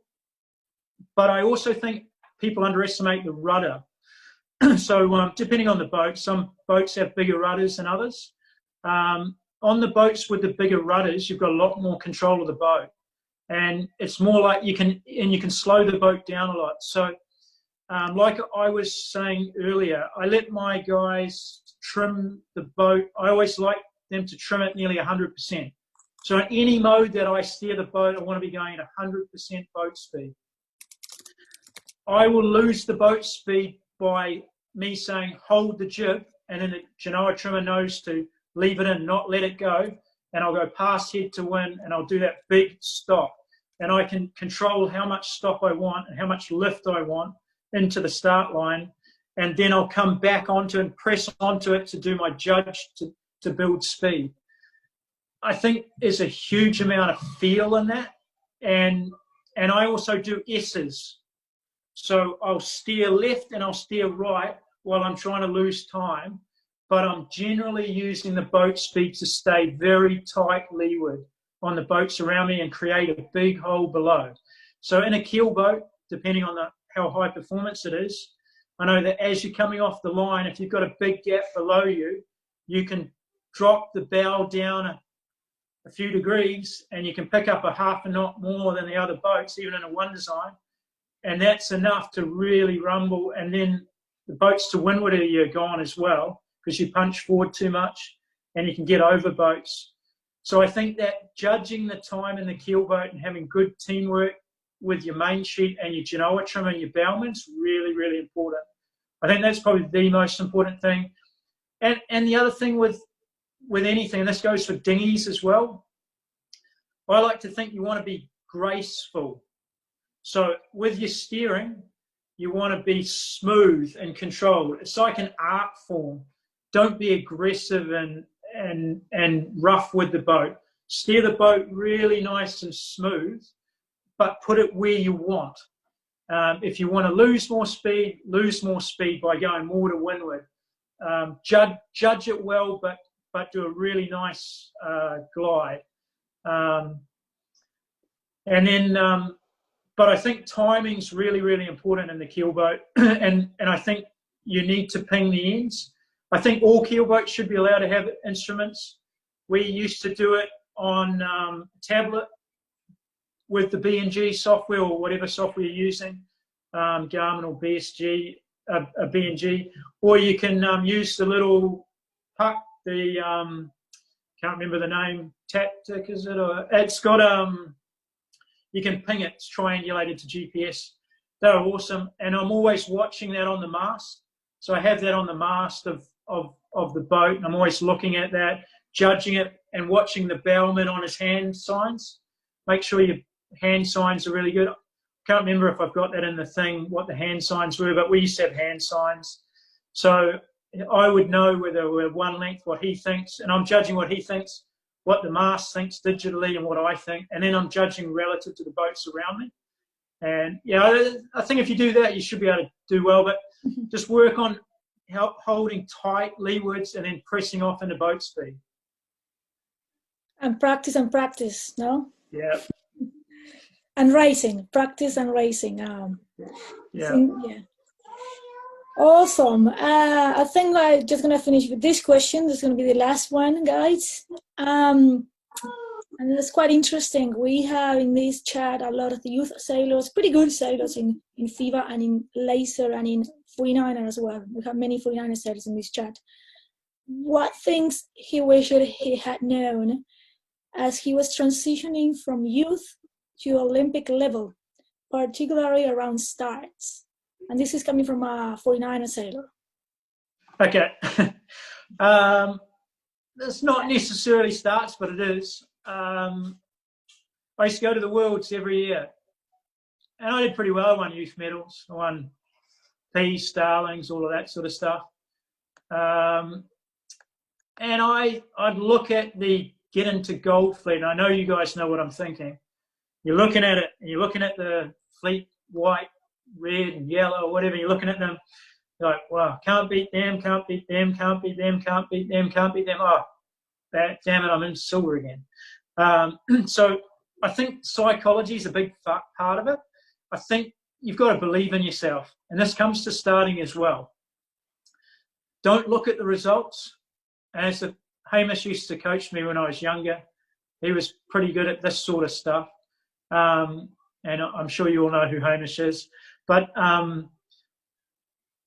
But I also think people underestimate the rudder. So depending on the boat, some boats have bigger rudders than others. On the boats with the bigger rudders, you've got a lot more control of the boat, and it's more like you can slow the boat down a lot. So like I was saying earlier, I let my guys trim the boat. I always like them to trim it nearly 100%. So in any mode that I steer the boat, I want to be going at 100% boat speed. I will lose the boat speed by me saying hold the jib, and then the genoa trimmer knows to leave it in, not let it go, and I'll go past head to wind, and I'll do that big stop, and I can control how much stop I want and how much lift I want into the start line, and then I'll come back onto and press onto it to do my judge to build speed. I think there's a huge amount of feel in that, and I also do S's. So I'll steer left and I'll steer right while I'm trying to lose time, but I'm generally using the boat speed to stay very tight leeward on the boats around me and create a big hole below. So in a keel boat, depending on how high performance it is, I know that as you're coming off the line, if you've got a big gap below you, you can drop the bow down a few degrees and you can pick up a half a knot more than the other boats, even in a one design. And that's enough to really rumble, and then the boats to windward of you are gone as well because you punch forward too much and you can get over boats. So I think that judging the time in the keelboat and having good teamwork with your main sheet and your genoa trimmer and your bowman is really, really important. I think that's probably the most important thing. And the other thing with anything, and this goes for dinghies as well, I like to think you want to be graceful. So with your steering, you want to be smooth and controlled. It's like an art form. Don't be aggressive and rough with the boat. Steer the boat really nice and smooth, but put it where you want. If you want to lose more speed by going more to windward. Judge it well, but do a really nice glide. But I think timing's really, really important in the keelboat, and I think you need to ping the ends. I think all keelboats should be allowed to have instruments. We used to do it on tablet with the B&G software or whatever software you're using, Garmin or BSG, B&G, or you can use the little puck, can't remember the name, Tactic is it? Or it's got you can ping it, it's triangulated to GPS. They're awesome, and I'm always watching that on the mast. So I have that on the mast of the boat, and I'm always looking at that, judging it, and watching the bowman on his hand signs. Make sure your hand signs are really good. I can't remember if I've got that in the thing, what the hand signs were, but we used to have hand signs. So I would know whether we're one length, what he thinks, and I'm judging what he thinks, what the mast thinks digitally and what I think, and then I'm judging relative to the boats around me. And yeah, I think if you do that, you should be able to do well. But just work on holding tight leewards and then pressing off into boat speed. And practice, no? Yeah. And racing, practice and racing. Yeah. Yeah. Awesome. I think I'm just going to finish with this question. This is going to be the last one, guys. And it's quite interesting. We have in this chat a lot of the youth sailors, pretty good sailors in FIVA and in Laser and in 49er as well. We have many 49er sailors in this chat. What things he wished he had known as he was transitioning from youth to Olympic level, particularly around starts? And this is coming from a 49er sailor. Okay. It's not necessarily starts, but it is. I used to go to the Worlds every year, and I did pretty well. I won youth medals, I won P, Starlings, all of that sort of stuff. And I'd look at the get into gold fleet, and I know you guys know what I'm thinking. You're looking at it, and you're looking at the fleet, white, red, and yellow, whatever. You're looking at them, you're like, wow, can't beat them, can't beat them, can't beat them, can't beat them, can't beat them. Oh, damn it, I'm in silver again. So I think psychology is a big part of it. I think you've got to believe in yourself. And this comes to starting as well. Don't look at the results. As Hamish used to coach me when I was younger, he was pretty good at this sort of stuff. And I'm sure you all know who Hamish is. But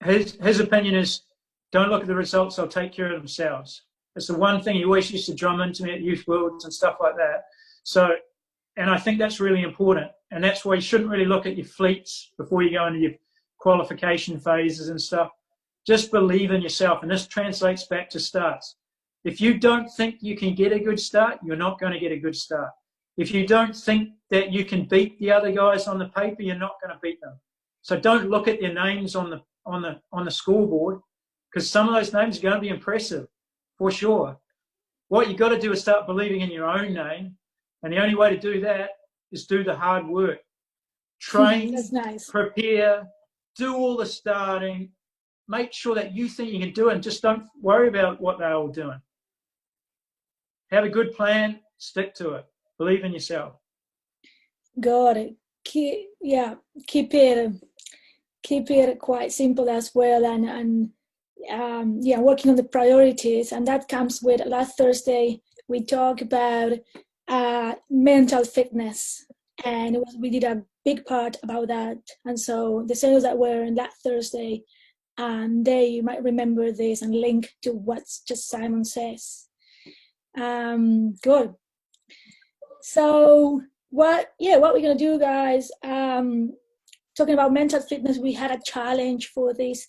his opinion is, don't look at the results, they'll take care of themselves. It's the one thing he always used to drum into me at Youth Worlds and stuff like that. So, and I think that's really important. And that's why you shouldn't really look at your fleets before you go into your qualification phases and stuff. Just believe in yourself. And this translates back to starts. If you don't think you can get a good start, you're not going to get a good start. If you don't think that you can beat the other guys on the paper, you're not going to beat them. So don't look at their names on the scoreboard, because some of those names are going to be impressive. For sure. What you've got to do is start believing in your own name. And the only way to do that is do the hard work. Train, That's nice. Prepare, do all the starting, make sure that you think you can do it, and just don't worry about what they're all doing. Have a good plan, stick to it. Believe in yourself. Got it. Keep it quite simple as well, and working on the priorities, and that comes with last Thursday we talked about mental fitness, and we did a big part about that. And so the sailors that were in that Thursday, they might remember this and link to what just Simon says. Good. So what we're gonna do, guys? Talking about mental fitness, we had a challenge for this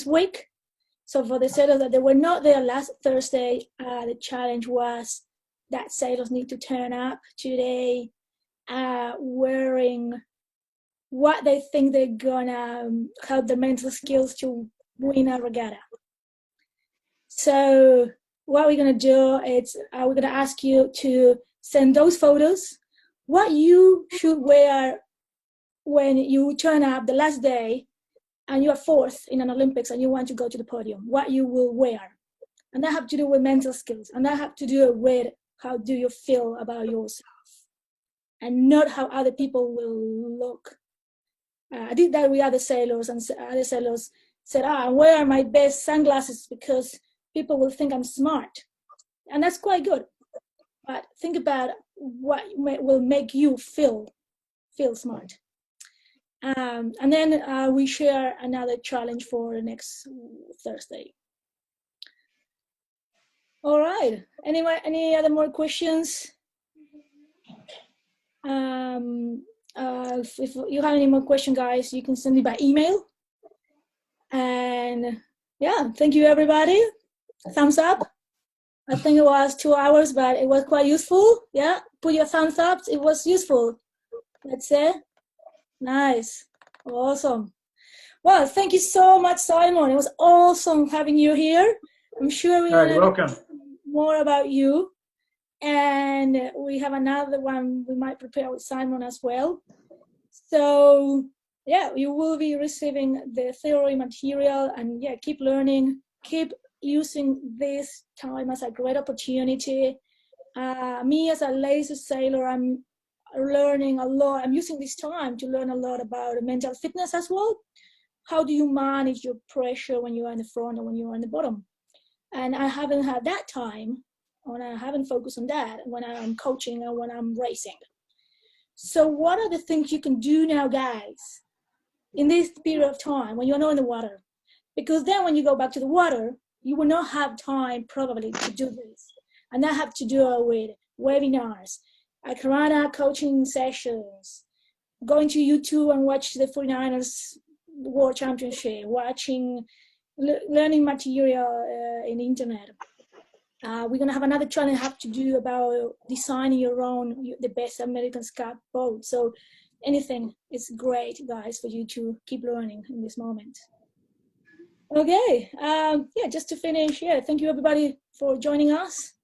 week. So for the sailors that they were not there last Thursday, the challenge was that sailors need to turn up today wearing what they think they're gonna help their mental skills to win a regatta. So what we're gonna do is we're gonna ask you to send those photos, what you should wear when you turn up the last day and you are fourth in an Olympics and you want to go to the podium, what you will wear. And that have to do with mental skills, and that have to do with how do you feel about yourself, and not how other people will look. I did that with other sailors, and other sailors said, I wear my best sunglasses because people will think I'm smart. And that's quite good. But think about what will make you feel smart. And then we share another challenge for the next Thursday. All right. Any other more questions? If you have any more questions, guys, you can send me by email. And yeah, thank you, everybody. Thumbs up. I think it was 2 hours, but it was quite useful. Yeah, put your thumbs up. It was useful. That's it. Nice. Awesome. Well, thank you so much, Simon. It was awesome having you here. I'm sure we're going to welcome. More about you. And we have another one we might prepare with Simon as well. So yeah, you will be receiving the theory material, and yeah, keep learning, keep using this time as a great opportunity. Me as a lazy sailor, I'm learning a lot. I'm using this time to learn a lot about mental fitness as well. How do you manage your pressure when you are in the front or when you are in the bottom? And I haven't had that time, and I haven't focused on that when I'm coaching and when I'm racing. So what are the things you can do now, guys, in this period of time when you're not in the water? Because then when you go back to the water, you will not have time probably to do this. And that have to do with webinars, Karana coaching sessions, going to YouTube and watch the 49ers World Championship, watching, learning material in the internet. We're gonna have another challenge have to do about designing your own, the best American Scat boat. So anything is great, guys, for you to keep learning in this moment. Okay, yeah, just to finish, yeah, thank you everybody for joining us.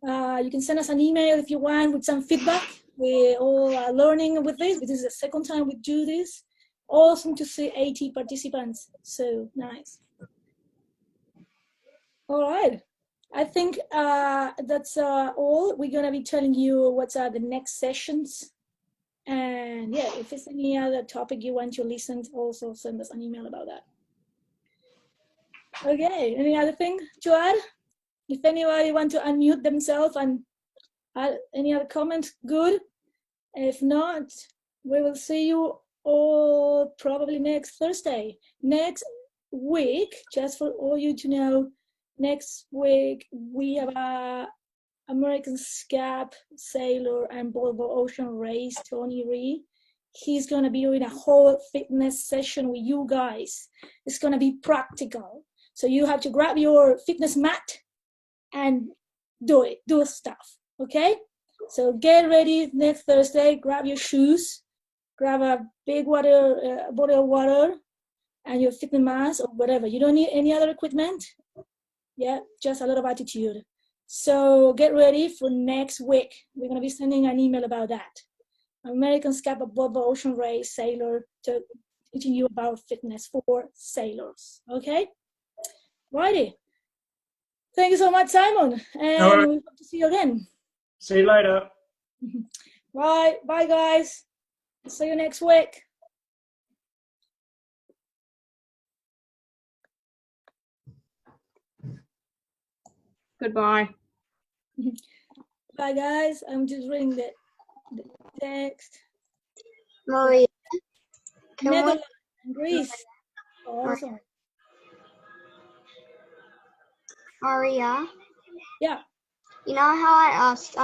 You can send us an email if you want with some feedback. We all are learning with this. This is the second time we do this. Awesome to see 80 participants, so nice. All right, I think that's all. We're gonna be telling you what's the next sessions. And yeah, if there's any other topic you want to listen to, also send us an email about that. Okay, any other thing to add? If anybody want to unmute themselves and add any other comments, good. If not, we will see you all probably next Thursday. Next week, just for all you to know, next week we have a American Scap sailor and Volvo Ocean Race, Tony Ree. He's gonna be doing a whole fitness session with you guys. It's gonna be practical. So you have to grab your fitness mat and do stuff, okay? So get ready next Thursday, grab your shoes, grab a big bottle of water and your fitness mask or whatever. You don't need any other equipment. Yeah, just a lot of attitude. So get ready for next week. We're gonna be sending an email about that. American Scap Volvo Ocean Race sailor teaching you about fitness for sailors, okay? Righty. Thank you so much, Simon. And we hope to see you again. See you later. Bye. Bye, guys. See you next week. Goodbye. Bye, guys. I'm just reading the text. Maria, can Netherlands and Greece. Awesome. Maria, Yeah. you know how I asked,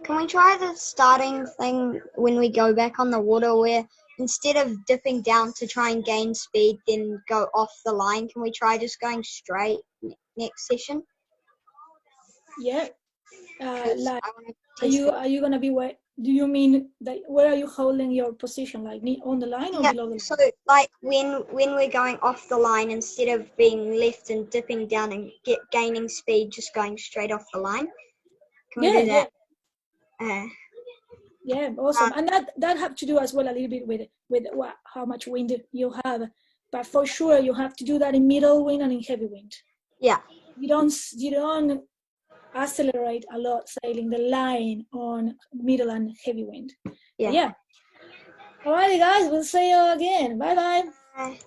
can we try the starting thing when we go back on the water where instead of dipping down to try and gain speed, then go off the line, can we try just going straight next session? Yeah. 'Cause Like, I wanna test it. are you gonna be where? Do you mean that where are you holding your position? Like on the line or Yeah, below the line? so like when we're going off the line, instead of being left and dipping down and gaining speed, just going straight off the line. Can we do that? Yeah, awesome. And that have to do as well a little bit with how much wind you have. But for sure you have to do that in middle wind and in heavy wind. Yeah. You don't accelerate a lot sailing the line on middle and heavy wind. Yeah. Yeah. Alrighty guys, we'll see you again. Bye bye. Bye.